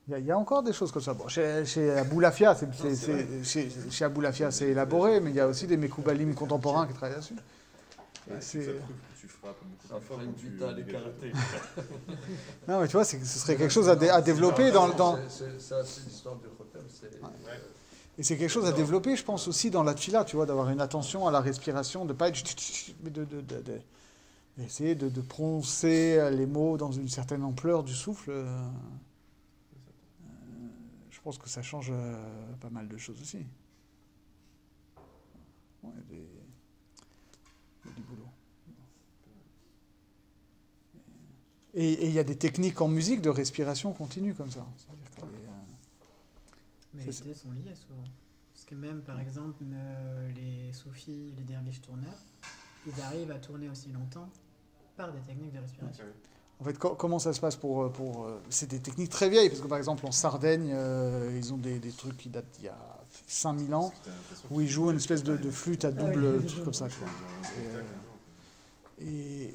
Il y a encore des choses comme ça. Bon, chez Aboulafia, chez Aboulafia, c'est élaboré, mais il y a aussi des Mekoubalim contemporains qui travaillent là-dessus. Tu frappes beaucoup Ça plus fort ferait une quand tu vita des dégages. karatés. Non, mais tu vois, ce serait quelque chose à développer C'est l'histoire du Khotem. Et c'est quelque chose à développer, je pense, aussi dans la tfila, tu vois, d'avoir une attention à la respiration, de ne pas être... mais d'essayer de prononcer les mots dans une certaine ampleur du souffle. Je pense que ça change pas mal de choses aussi. Ouais, il y a du boulot. Et il y a des techniques en musique de respiration continue comme ça. C'est-à-dire que Mais les idées sont liées souvent. Parce que même, par exemple, les soufis, les derviches tourneurs, ils arrivent à tourner aussi longtemps par des techniques de respiration. En fait, comment ça se passe pour c'est des techniques très vieilles, parce que par exemple en Sardaigne, ils ont des trucs qui datent d'il y a 5000 ans, où ils jouent une espèce de flûte à double, truc comme ça. Mais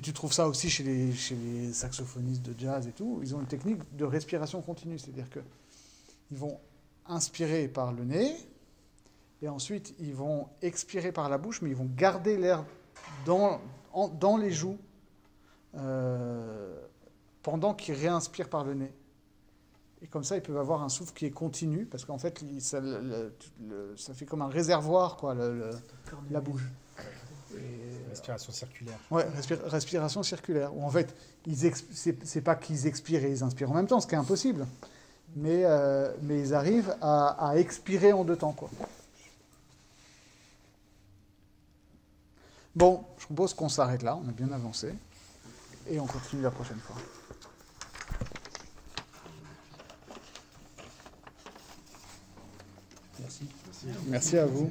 tu trouves ça aussi chez les saxophonistes de jazz et tout, ils ont une technique de respiration continue, c'est-à-dire qu'ils vont inspirer par le nez, et ensuite ils vont expirer par la bouche, mais ils vont garder l'air dans les joues, pendant qu'ils réinspirent par le nez. Et comme ça, ils peuvent avoir un souffle qui est continu, parce qu'en fait, ça fait comme un réservoir, quoi, la bouche. Respiration circulaire. Ouais, respiration circulaire. Où en fait, c'est pas qu'ils expirent et ils inspirent en même temps, ce qui est impossible. Mais ils arrivent à expirer en deux temps, quoi. Bon, je propose qu'on s'arrête là, on a bien avancé. Et on continue la prochaine fois. Merci. Merci. Merci à vous.